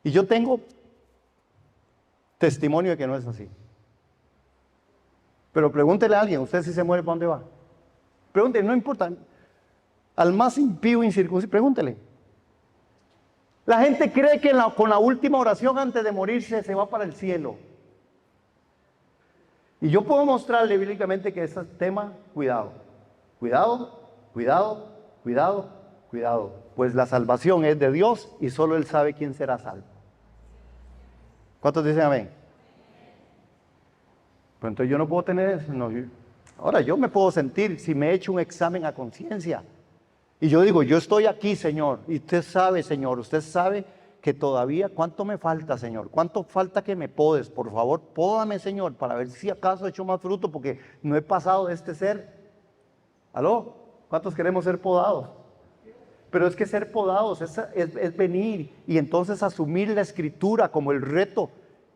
Y yo tengo testimonio de que no es así. Pero pregúntele a alguien, usted si se muere, ¿para dónde va? Pregúntele, no importa. Al más impío, incircunciso, pregúntele. La gente cree que con la última oración antes de morirse se va para el cielo. Y yo puedo mostrarle bíblicamente que ese tema, cuidado, cuidado, cuidado, cuidado, cuidado. Pues la salvación es de Dios y solo Él sabe quién será salvo. ¿Cuántos dicen amén? Pero entonces yo no puedo tener eso. No, ahora yo me puedo sentir si me he hecho un examen a conciencia. Y yo digo, yo estoy aquí, Señor. Y usted sabe, Señor, usted sabe que todavía, ¿cuánto me falta, Señor? ¿Cuánto falta que me podes? Por favor, pódame, Señor, para ver si acaso he hecho más fruto, porque no he pasado de este ser. ¿Aló? ¿Cuántos queremos ser podados? Pero es que ser podados es venir y entonces asumir la escritura como el reto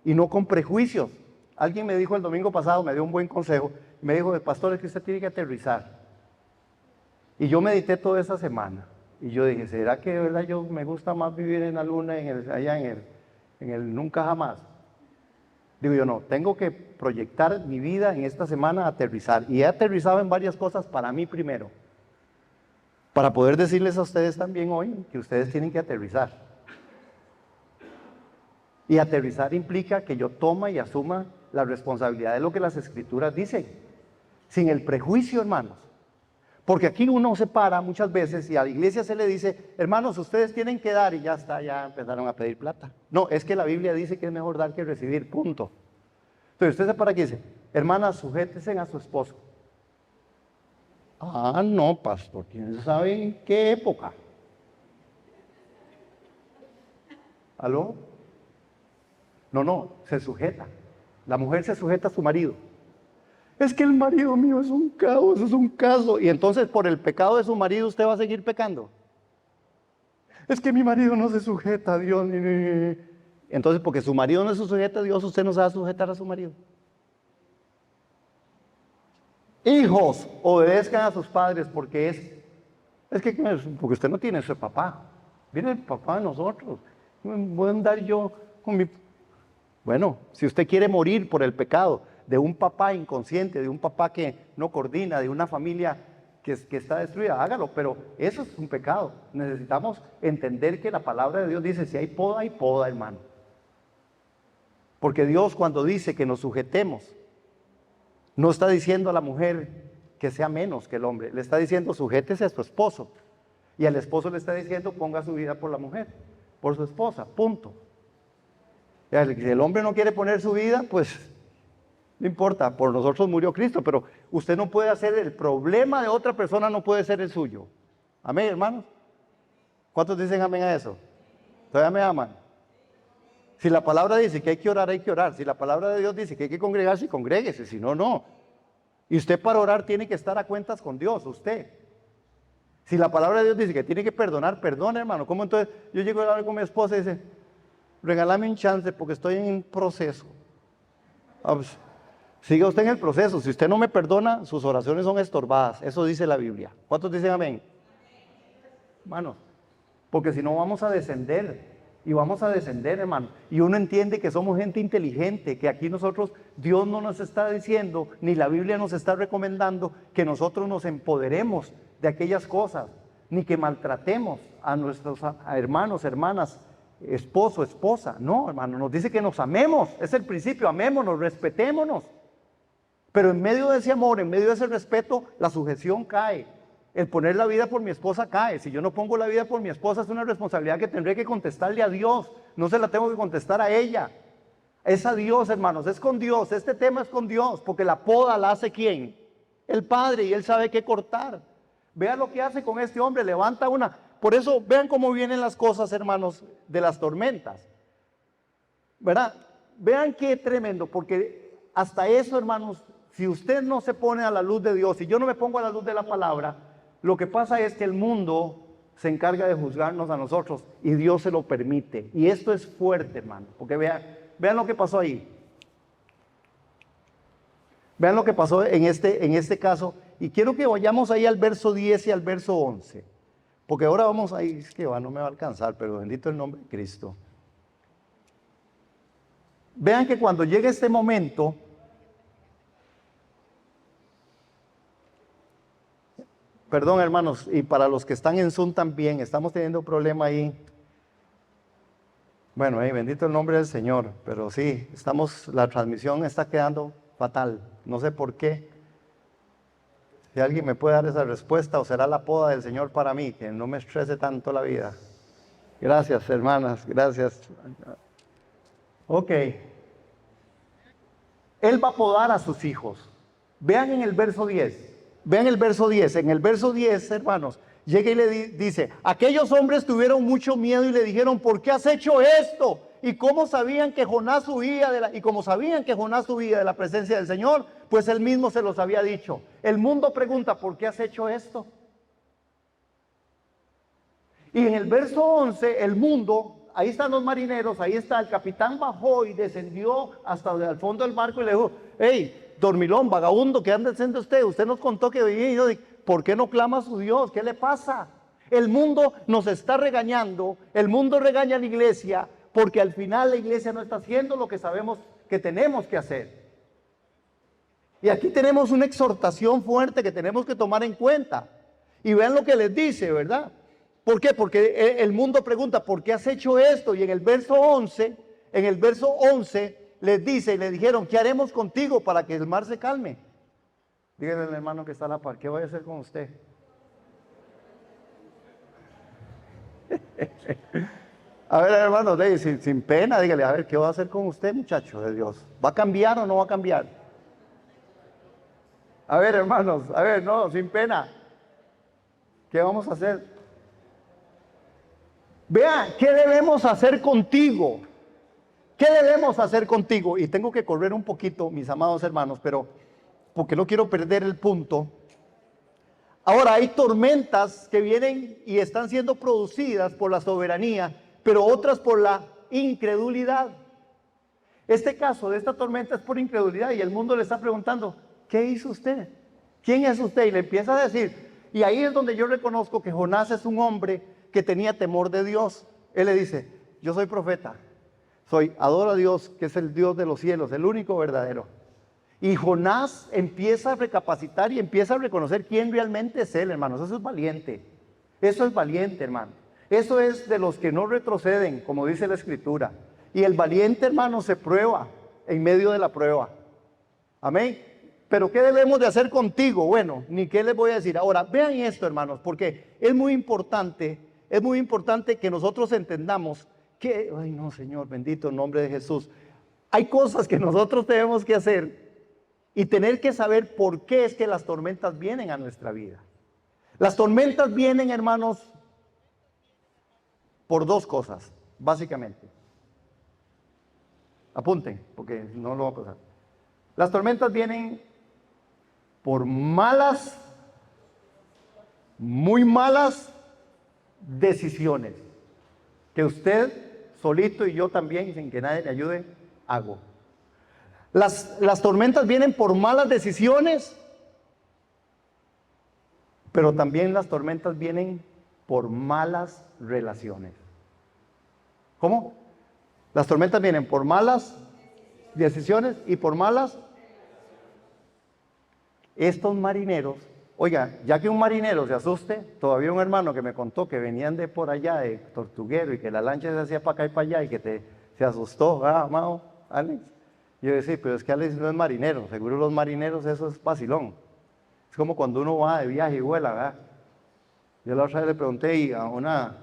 y no con prejuicios. Alguien me dijo el domingo pasado, me dio un buen consejo, me dijo, pastor, es que usted tiene que aterrizar. Y yo medité toda esa semana. Y yo dije, ¿será que de verdad yo me gusta más vivir en la luna, allá en el nunca jamás? Digo yo, no, tengo que proyectar mi vida en esta semana a aterrizar. Y he aterrizado en varias cosas para mí primero. Para poder decirles a ustedes también hoy que ustedes tienen que aterrizar. Y aterrizar implica que yo tome y asuma la responsabilidad de lo que las Escrituras dicen. Sin el prejuicio, hermanos. Porque aquí uno se para muchas veces y a la iglesia se le dice, hermanos, ustedes tienen que dar, y ya está, ya empezaron a pedir plata. No, es que la Biblia dice que es mejor dar que recibir, punto. Entonces usted se para aquí y dice, hermanas, sujétense a su esposo. Ah, no, pastor, ¿quién sabe en qué época? ¿Aló? No, se sujeta. La mujer se sujeta a su marido. Es que el marido mío es un caos, es un caso. Y entonces por el pecado de su marido usted va a seguir pecando. Es que mi marido no se sujeta a Dios. Entonces porque su marido no se sujeta a Dios, usted no se va a sujetar a su marido. Hijos, obedezcan a sus padres porque porque usted no tiene ese papá. Viene el papá de nosotros. Voy a andar yo con mi... Bueno, si usted quiere morir por el pecado de un papá inconsciente, de un papá que no coordina, de una familia que está destruida, hágalo, pero eso es un pecado. Necesitamos entender que la palabra de Dios dice, si hay poda, hermano. Porque Dios cuando dice que nos sujetemos, no está diciendo a la mujer que sea menos que el hombre, le está diciendo sujétese a su esposo. Y al esposo le está diciendo ponga su vida por la mujer, por su esposa, punto. Si el hombre no quiere poner su vida, pues no importa, por nosotros murió Cristo, pero usted no puede hacer el problema de otra persona, no puede ser el suyo. Amén, hermanos. ¿Cuántos dicen amén a eso? ¿Todavía me aman? Si la palabra dice que hay que orar, hay que orar. Si la palabra de Dios dice que hay que congregarse, congréguese, si no, no. Y usted para orar tiene que estar a cuentas con Dios, usted. Si la palabra de Dios dice que tiene que perdonar, perdone, hermano. ¿Cómo entonces yo llego a hablar con mi esposa y dice, regálame un chance porque estoy en un proceso? Pues, siga usted en el proceso. Si usted no me perdona, sus oraciones son estorbadas. Eso dice la Biblia. ¿Cuántos dicen amén? Hermano, porque si no vamos a descender. Y vamos a descender, hermano. Y uno entiende que somos gente inteligente, que aquí nosotros, Dios no nos está diciendo, ni la Biblia nos está recomendando que nosotros nos empoderemos de aquellas cosas, ni que maltratemos a nuestros hermanos, hermanas esposo, esposa. No, hermano, nos dice que nos amemos. Es el principio, amémonos, respetémonos. Pero en medio de ese amor, en medio de ese respeto, la sujeción cae. El poner la vida por mi esposa cae. Si yo no pongo la vida por mi esposa, es una responsabilidad que tendré que contestarle a Dios. No se la tengo que contestar a ella. Es a Dios, hermanos, es con Dios. Este tema es con Dios, porque la poda la hace ¿quién? El Padre, y Él sabe qué cortar. Vean lo que hace con este hombre, levanta una. Por eso, vean cómo vienen las cosas, hermanos, de las tormentas. ¿Verdad? Vean qué tremendo, porque hasta eso, hermanos, si usted no se pone a la luz de Dios, si yo no me pongo a la luz de la palabra, lo que pasa es que el mundo se encarga de juzgarnos a nosotros y Dios se lo permite. Y esto es fuerte, hermano, porque vean lo que pasó ahí. Vean lo que pasó en este caso. Y quiero que vayamos ahí al verso 10 y al verso 11. Porque ahora vamos ahí, es que no me va a alcanzar, pero bendito el nombre de Cristo. Vean que cuando llega este momento, perdón hermanos, y para los que están en Zoom también, estamos teniendo un problema ahí. Bueno, bendito el nombre del Señor, pero sí, la transmisión está quedando fatal, no sé por qué. Si alguien me puede dar esa respuesta, o será la poda del Señor para mí, que no me estrese tanto la vida. Gracias, hermanas, gracias. Ok. Él va a podar a sus hijos. Vean en el verso 10. Vean el verso 10. En el verso 10, hermanos, llega y le dice, aquellos hombres tuvieron mucho miedo y le dijeron, ¿por qué has hecho esto? Y como sabían que Jonás huía de la presencia del Señor, pues él mismo se los había dicho. El mundo pregunta, ¿por qué has hecho esto? Y en el verso 11, el mundo, ahí están los marineros, ahí está, el capitán bajó y descendió hasta el fondo del barco y le dijo, hey, dormilón, vagabundo, ¿qué anda haciendo usted? Usted nos contó que venía, ¿por qué no clama a su Dios? ¿Qué le pasa? El mundo nos está regañando, el mundo regaña a la iglesia, porque al final la iglesia no está haciendo lo que sabemos que tenemos que hacer. Y aquí tenemos una exhortación fuerte que tenemos que tomar en cuenta. Y vean lo que les dice, ¿verdad? ¿Por qué? Porque el mundo pregunta, ¿por qué has hecho esto? Y en el verso 11 les dice y le dijeron, ¿qué haremos contigo para que el mar se calme? Díganle al hermano que está a la par, ¿qué voy a hacer con usted? A ver, hermano, sin pena, dígale, a ver, ¿qué va a hacer con usted, muchacho de Dios? ¿Va a cambiar o no va a cambiar? A ver, hermanos, a ver, no, sin pena. ¿Qué vamos a hacer? Vea, ¿qué debemos hacer contigo? ¿Qué debemos hacer contigo? Y tengo que correr un poquito, mis amados hermanos, pero porque no quiero perder el punto. Ahora, hay tormentas que vienen y están siendo producidas por la soberanía, pero otras por la incredulidad. Este caso de esta tormenta es por incredulidad y el mundo le está preguntando, ¿qué hizo usted? ¿Quién es usted? Y le empieza a decir, y ahí es donde yo reconozco que Jonás es un hombre que tenía temor de Dios. Él le dice, yo soy profeta, adoro a Dios, que es el Dios de los cielos, el único verdadero. Y Jonás empieza a recapacitar y empieza a reconocer quién realmente es él, hermanos. Eso es valiente. Eso es valiente, hermano. Eso es de los que no retroceden, como dice la Escritura. Y el valiente, hermano, se prueba en medio de la prueba. Amén. Pero ¿qué debemos de hacer contigo? Bueno, ni qué les voy a decir. Ahora, vean esto, hermanos, porque es muy importante que nosotros entendamos que, ay no, Señor, bendito el nombre de Jesús. Hay cosas que nosotros tenemos que hacer y tener que saber por qué es que las tormentas vienen a nuestra vida. Las tormentas vienen, hermanos, por dos cosas, básicamente. Apunten, porque no lo va a pasar. Las tormentas vienen por muy malas decisiones que usted solito y yo también, sin que nadie le ayude, hago. Las tormentas vienen por malas decisiones, pero también las tormentas vienen por malas relaciones. ¿Cómo? Las tormentas vienen por malas decisiones y por malas. Estos marineros Oiga, ya que un marinero se asuste, todavía un hermano que me contó que venían de por allá, de Tortuguero, y que la lancha se hacía para acá y para allá, y que se asustó, amado Alex. Yo decía, pero es que Alex no es marinero, seguro los marineros eso es vacilón. Es como cuando uno va de viaje y vuela, ¿verdad? Yo la otra vez le pregunté y a una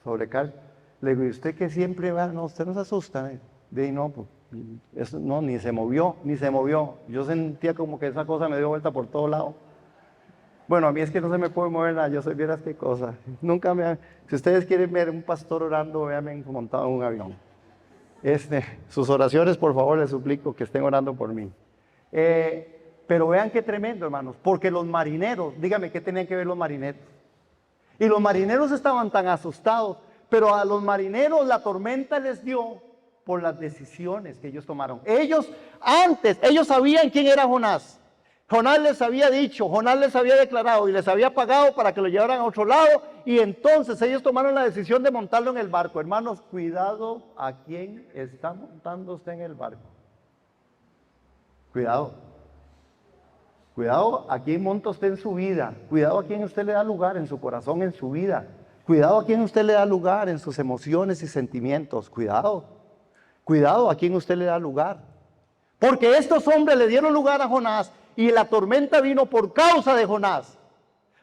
sobrecarga, le digo, ¿y usted que siempre va? No, usted no se asusta. De no, pues, eso, no, ni se movió, ni se movió. Yo sentía como que esa cosa me dio vuelta por todo lado. Bueno, a mí es que no se me puede mover nada, yo soy, vieras qué cosa. Nunca me... Si ustedes quieren ver un pastor orando, véanme montado en un avión. Sus oraciones, por favor, les suplico que estén orando por mí. Pero vean qué tremendo, hermanos, porque los marineros, dígame, ¿qué tenían que ver los marineros? Y los marineros estaban tan asustados, pero a los marineros la tormenta les dio por las decisiones que ellos tomaron. Ellos sabían quién era Jonás. Jonás les había dicho, Jonás les había declarado y les había pagado para que lo llevaran a otro lado, y entonces ellos tomaron la decisión de montarlo en el barco. Hermanos, cuidado a quién está montando usted en el barco. Cuidado. Cuidado a quién monta usted en su vida. Cuidado a quién usted le da lugar en su corazón, en su vida. Cuidado a quién usted le da lugar en sus emociones y sentimientos. Cuidado. Cuidado a quién usted le da lugar. Porque estos hombres le dieron lugar a Jonás y la tormenta vino por causa de Jonás.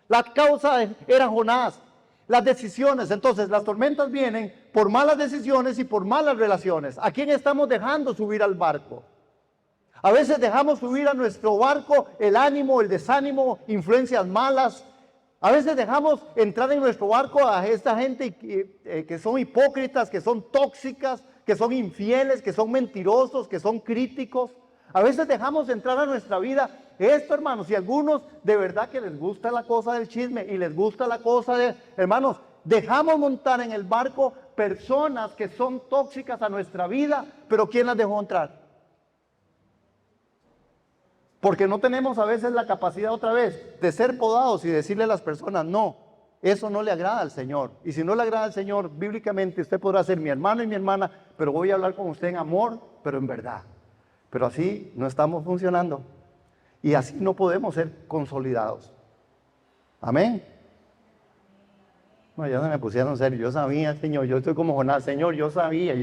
La causa era Jonás. Las decisiones, entonces las tormentas vienen por malas decisiones y por malas relaciones. ¿A quién estamos dejando subir al barco? A veces dejamos subir a nuestro barco el ánimo, el desánimo, influencias malas. A veces dejamos entrar en nuestro barco a esta gente que son hipócritas, que son tóxicas, que son infieles, que son mentirosos, que son críticos. A veces dejamos entrar a nuestra vida esto, hermanos, y algunos de verdad que les gusta la cosa del chisme y les gusta la cosa de, hermanos, dejamos montar en el barco personas que son tóxicas a nuestra vida, pero ¿quién las dejó entrar? Porque no tenemos a veces la capacidad otra vez de ser podados y decirle a las personas, no, eso no le agrada al Señor. Y si no le agrada al Señor, bíblicamente usted podrá ser mi hermano y mi hermana, pero voy a hablar con usted en amor, pero en verdad. Pero así no estamos funcionando. Y así no podemos ser consolidados. Amén. No, ya se me pusieron serio. Yo sabía, Señor, yo estoy como Jonás. Señor, yo sabía.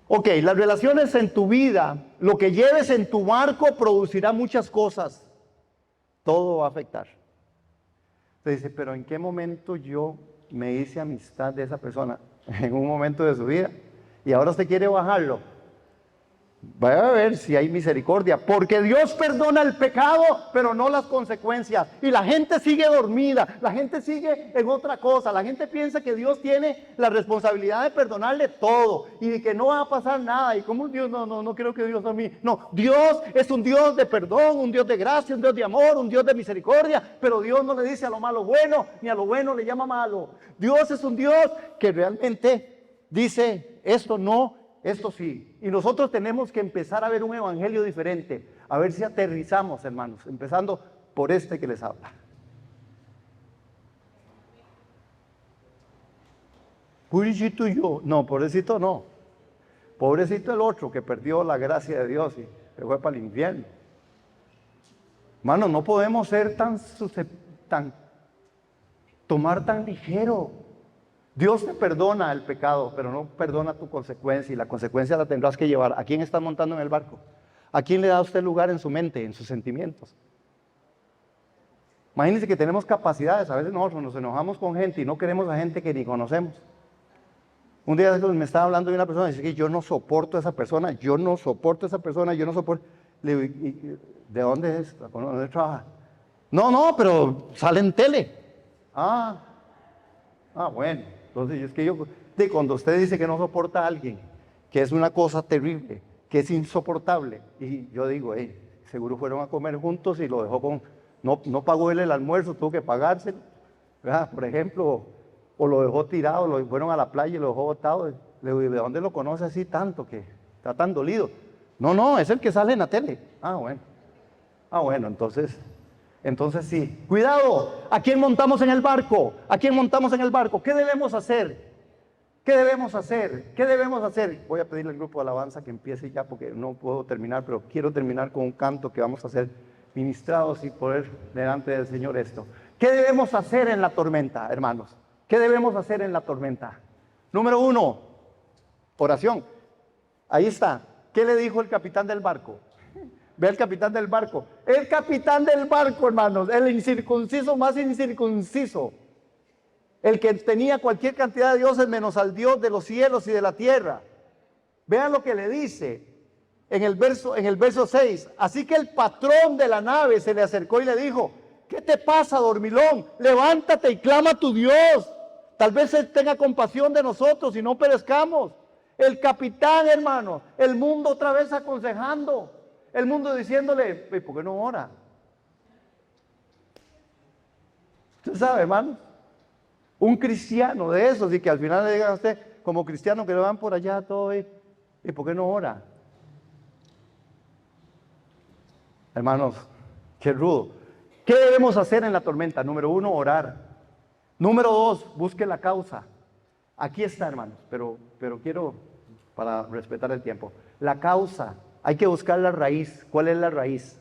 Ok, las relaciones en tu vida, lo que lleves en tu barco producirá muchas cosas. Todo va a afectar. Usted dice, pero ¿en qué momento yo me hice amistad de esa persona? En un momento de su vida. Y ahora usted quiere bajarlo. Vaya a ver si hay misericordia, porque Dios perdona el pecado, pero no las consecuencias. Y la gente sigue dormida, la gente sigue en otra cosa. La gente piensa que Dios tiene la responsabilidad de perdonarle todo y de que no va a pasar nada. Y como Dios, no creo que Dios a mí. No, Dios es un Dios de perdón, un Dios de gracia, un Dios de amor, un Dios de misericordia. Pero Dios no le dice a lo malo bueno, ni a lo bueno le llama malo. Dios es un Dios que realmente dice esto no, esto sí. Y nosotros tenemos que empezar a ver un evangelio diferente. A ver si aterrizamos, hermanos. Empezando por este que les habla. Pobrecito yo. No, pobrecito no. Pobrecito el otro que perdió la gracia de Dios y se fue para el infierno. Hermanos, no podemos ser tomar tan ligero. Dios te perdona el pecado, pero no perdona tu consecuencia, y la consecuencia la tendrás que llevar. ¿A quién estás montando en el barco? ¿A quién le da usted lugar en su mente, en sus sentimientos? Imagínense que tenemos capacidades. A veces nosotros nos enojamos con gente y no queremos a gente que ni conocemos. Un día me estaba hablando de una persona y dice que yo no soporto a esa persona, yo no soporto. Le digo, ¿de dónde es? ¿Dónde trabaja? No, pero sale en tele. Bueno. Entonces, es que cuando usted dice que no soporta a alguien, que es una cosa terrible, que es insoportable, y yo digo, seguro fueron a comer juntos y lo dejó no pagó él el almuerzo, tuvo que pagárselo, ¿verdad? Por ejemplo, o lo dejó tirado, lo fueron a la playa y lo dejó botado. Le digo, ¿de dónde lo conoce así tanto, que está tan dolido? No, es el que sale en la tele. Bueno, entonces sí, cuidado, ¿a quién montamos en el barco? ¿A quién montamos en el barco? ¿Qué debemos hacer? ¿Qué debemos hacer? ¿Qué debemos hacer? Voy a pedirle al grupo de alabanza que empiece ya porque no puedo terminar, pero quiero terminar con un canto que vamos a hacer ministrados y poder delante del Señor esto. ¿Qué debemos hacer en la tormenta, hermanos? ¿Qué debemos hacer en la tormenta? Número 1, oración. Ahí está. ¿Qué le dijo el capitán del barco? Ve al capitán del barco. El capitán del barco, hermanos, el incircunciso más incircunciso. El que tenía cualquier cantidad de dioses menos al Dios de los cielos y de la tierra. Vean lo que le dice en el verso 6. Así que el patrón de la nave se le acercó y le dijo: ¿qué te pasa, dormilón? Levántate y clama a tu Dios. Tal vez Él tenga compasión de nosotros y no perezcamos. El capitán, hermano, el mundo otra vez aconsejando. El mundo diciéndole: ¿por qué no ora? Usted sabe, hermano, un cristiano de esos y que al final le digan a usted, como cristiano, que le van por allá todo, ¿y por qué no ora? Hermanos, qué rudo. ¿Qué debemos hacer en la tormenta? Número 1, orar. Número 2, busque la causa. Aquí está, hermanos, pero quiero, para respetar el tiempo, la causa. Hay que buscar la raíz. ¿Cuál es la raíz?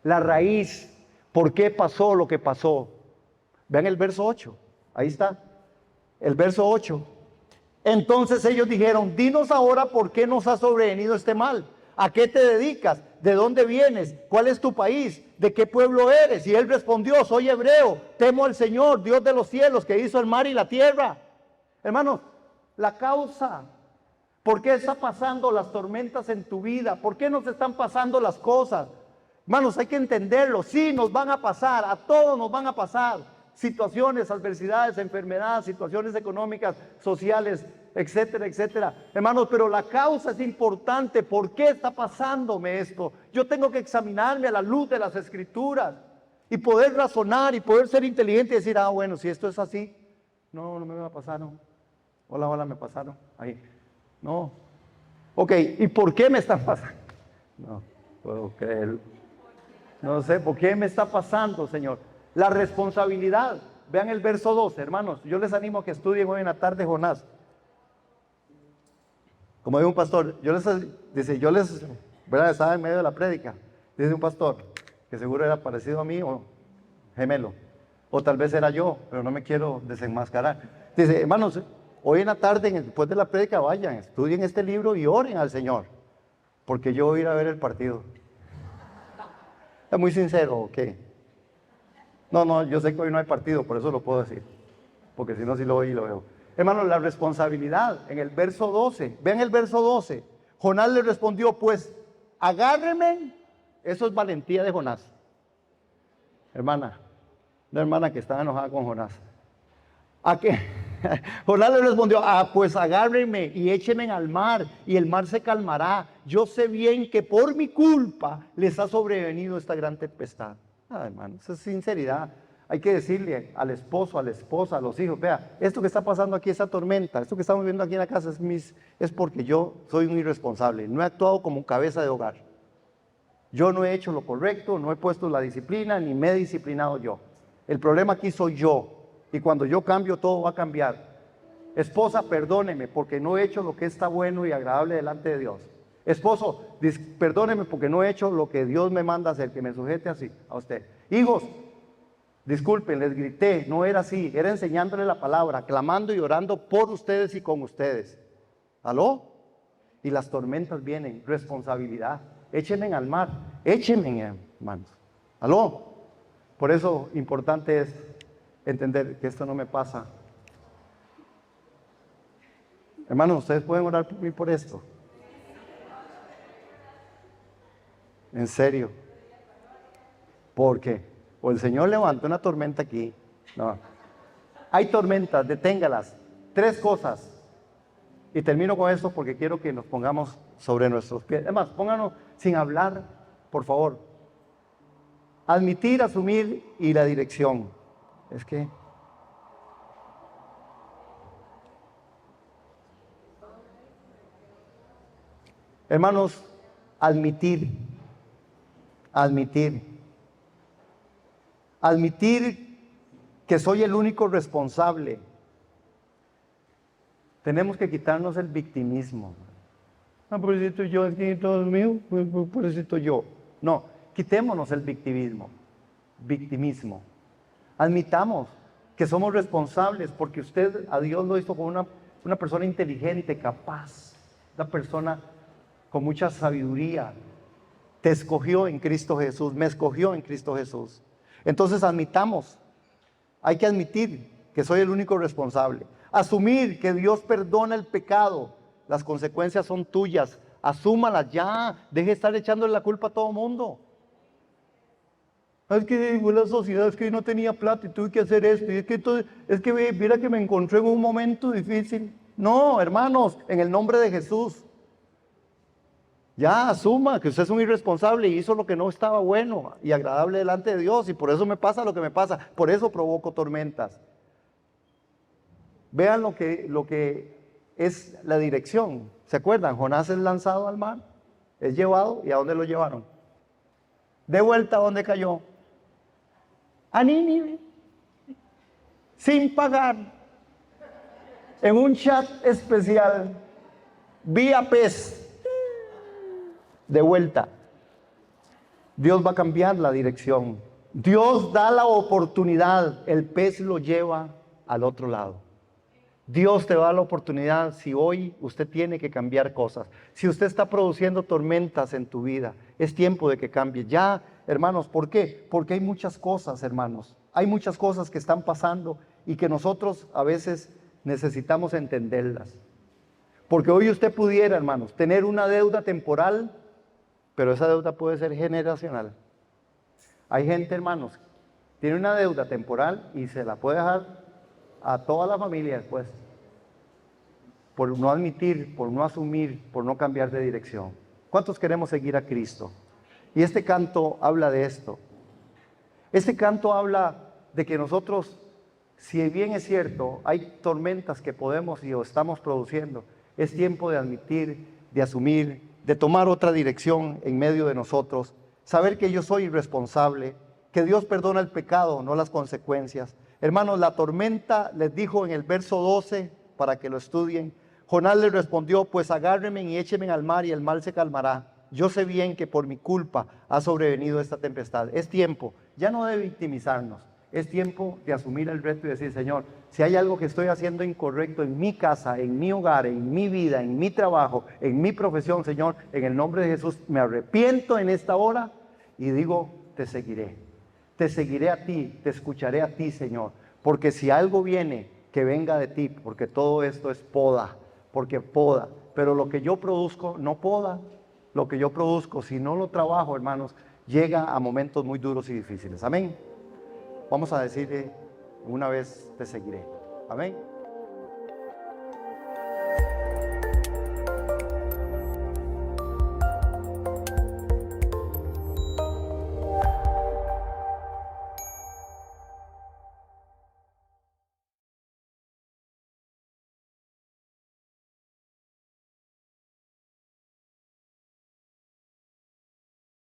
La raíz. ¿Por qué pasó lo que pasó? Vean el verso 8. Ahí está. El verso 8. Entonces ellos dijeron: dinos ahora por qué nos ha sobrevenido este mal. ¿A qué te dedicas? ¿De dónde vienes? ¿Cuál es tu país? ¿De qué pueblo eres? Y él respondió: soy hebreo, temo al Señor, Dios de los cielos, que hizo el mar y la tierra. Hermanos, la causa. ¿Por qué están pasando las tormentas en tu vida? ¿Por qué nos están pasando las cosas? Hermanos, hay que entenderlo. Sí, nos van a pasar, a todos nos van a pasar. Situaciones, adversidades, enfermedades, situaciones económicas, sociales, etcétera, etcétera. Hermanos, pero la causa es importante. ¿Por qué está pasándome esto? Yo tengo que examinarme a la luz de las Escrituras y poder razonar y poder ser inteligente y decir: bueno, si esto es así, no me va a pasar, no. Hola, me pasaron. Ahí. No. Ok, ¿y por qué me está pasando? No puedo creerlo. No sé, ¿por qué me está pasando, Señor? La responsabilidad. Vean el verso 12, hermanos. Yo les animo a que estudien hoy en la tarde Jonás. Como dijo un pastor, ¿verdad? Estaba en medio de la prédica. Dice un pastor, que seguro era parecido a mí o gemelo. O tal vez era yo, pero no me quiero desenmascarar. Dice: hermanos, hoy en la tarde, después de la prédica, vayan, estudien este libro y oren al Señor. Porque yo voy a ir a ver el partido. Es muy sincero, ¿ok? No, yo sé que hoy no hay partido, por eso lo puedo decir. Porque si no, sí lo oí y lo veo. Hermanos, la responsabilidad en el verso 12. Vean el verso 12. Jonás le respondió: pues, agárrenme. Eso es valentía de Jonás. Hermana, una hermana que estaba enojada con Jonás. ¿A qué? Jonás le respondió: pues agárrenme y échenme al mar, y el mar se calmará. Yo sé bien que por mi culpa les ha sobrevenido esta gran tempestad. Hermano, esa es sinceridad. Hay que decirle al esposo, a la esposa, a los hijos: vea, esto que está pasando aquí, esa tormenta, esto que estamos viviendo aquí en la casa es porque yo soy un irresponsable. No he actuado como cabeza de hogar. Yo no he hecho lo correcto, no he puesto la disciplina, ni me he disciplinado yo. El problema aquí soy yo. Y cuando yo cambio, todo va a cambiar. Esposa, perdóneme porque no he hecho lo que está bueno y agradable delante de Dios. Esposo, perdóneme porque no he hecho lo que Dios me manda hacer, que me sujete así a usted. Hijos, disculpen, les grité, no era así, era enseñándole la palabra, clamando y orando por ustedes y con ustedes. ¿Aló? Y las tormentas vienen, responsabilidad. Échenme al mar, échenme, hermanos. ¿Aló? Por eso importante es entender que esto no me pasa. Hermanos, ustedes pueden orar por mí por esto. En serio. Porque o el Señor levantó una tormenta aquí. No. Hay tormentas, deténgalas. 3 cosas. Y termino con esto porque quiero que nos pongamos sobre nuestros pies. Además, pónganos sin hablar, por favor. Admitir, asumir y la dirección. Es que hermanos, admitir que soy el único responsable. Tenemos que quitarnos el victimismo. Pobrecito yo, aquí todo es mío, pobrecito yo. No, quitémonos el victimismo. Admitamos que somos responsables porque usted a Dios lo hizo como una persona inteligente, capaz, una persona con mucha sabiduría. Te escogió en Cristo Jesús, me escogió en Cristo Jesús. Entonces admitamos, hay que admitir que soy el único responsable. Asumir que Dios perdona el pecado, las consecuencias son tuyas. Asúmalas ya, deje de estar echándole la culpa a todo el mundo. Es que fue la sociedad, es que yo no tenía plata y tuve que hacer esto. Y es que mira que me encontré en un momento difícil. No, hermanos, en el nombre de Jesús. Ya asuma que usted es un irresponsable y hizo lo que no estaba bueno y agradable delante de Dios. Y por eso me pasa lo que me pasa. Por eso provoco tormentas. Vean lo que es la dirección. ¿Se acuerdan? Jonás es lanzado al mar, es llevado, ¿y a dónde lo llevaron? De vuelta, ¿a dónde cayó? A Nínive, sin pagar, en un chat especial, vía pez, de vuelta. Dios va a cambiar la dirección. Dios da la oportunidad, el pez lo lleva al otro lado. Dios te da la oportunidad si hoy usted tiene que cambiar cosas. Si usted está produciendo tormentas en tu vida, es tiempo de que cambie. Ya, hermanos, ¿por qué? Porque hay muchas cosas, hermanos. Hay muchas cosas que están pasando y que nosotros a veces necesitamos entenderlas. Porque hoy usted pudiera, hermanos, tener una deuda temporal, pero esa deuda puede ser generacional. Hay gente, hermanos, tiene una deuda temporal y se la puede dejar a toda la familia después, por no admitir, por no asumir, por no cambiar de dirección. ¿Cuántos queremos seguir a Cristo? Y este canto habla de esto. Este canto habla de que nosotros, si bien es cierto, hay tormentas que podemos y o estamos produciendo, es tiempo de admitir, de asumir, de tomar otra dirección en medio de nosotros, saber que yo soy irresponsable, que Dios perdona el pecado, no las consecuencias. Hermanos, la tormenta les dijo en el verso 12, para que lo estudien, Jonás les respondió, pues agárrenme y échenme al mar y el mal se calmará. Yo sé bien que por mi culpa ha sobrevenido esta tempestad. Es tiempo, ya no de victimizarnos, es tiempo de asumir el reto y decir, Señor, si hay algo que estoy haciendo incorrecto en mi casa, en mi hogar, en mi vida, en mi trabajo, en mi profesión, Señor, en el nombre de Jesús, me arrepiento en esta hora y digo, te seguiré. Te seguiré a ti, te escucharé a ti, Señor, porque si algo viene, que venga de ti, porque todo esto es poda, porque poda, pero lo que yo produzco no poda, lo que yo produzco, si no lo trabajo, hermanos, llega a momentos muy duros y difíciles. Amén. Vamos a decirle una vez, te seguiré. Amén.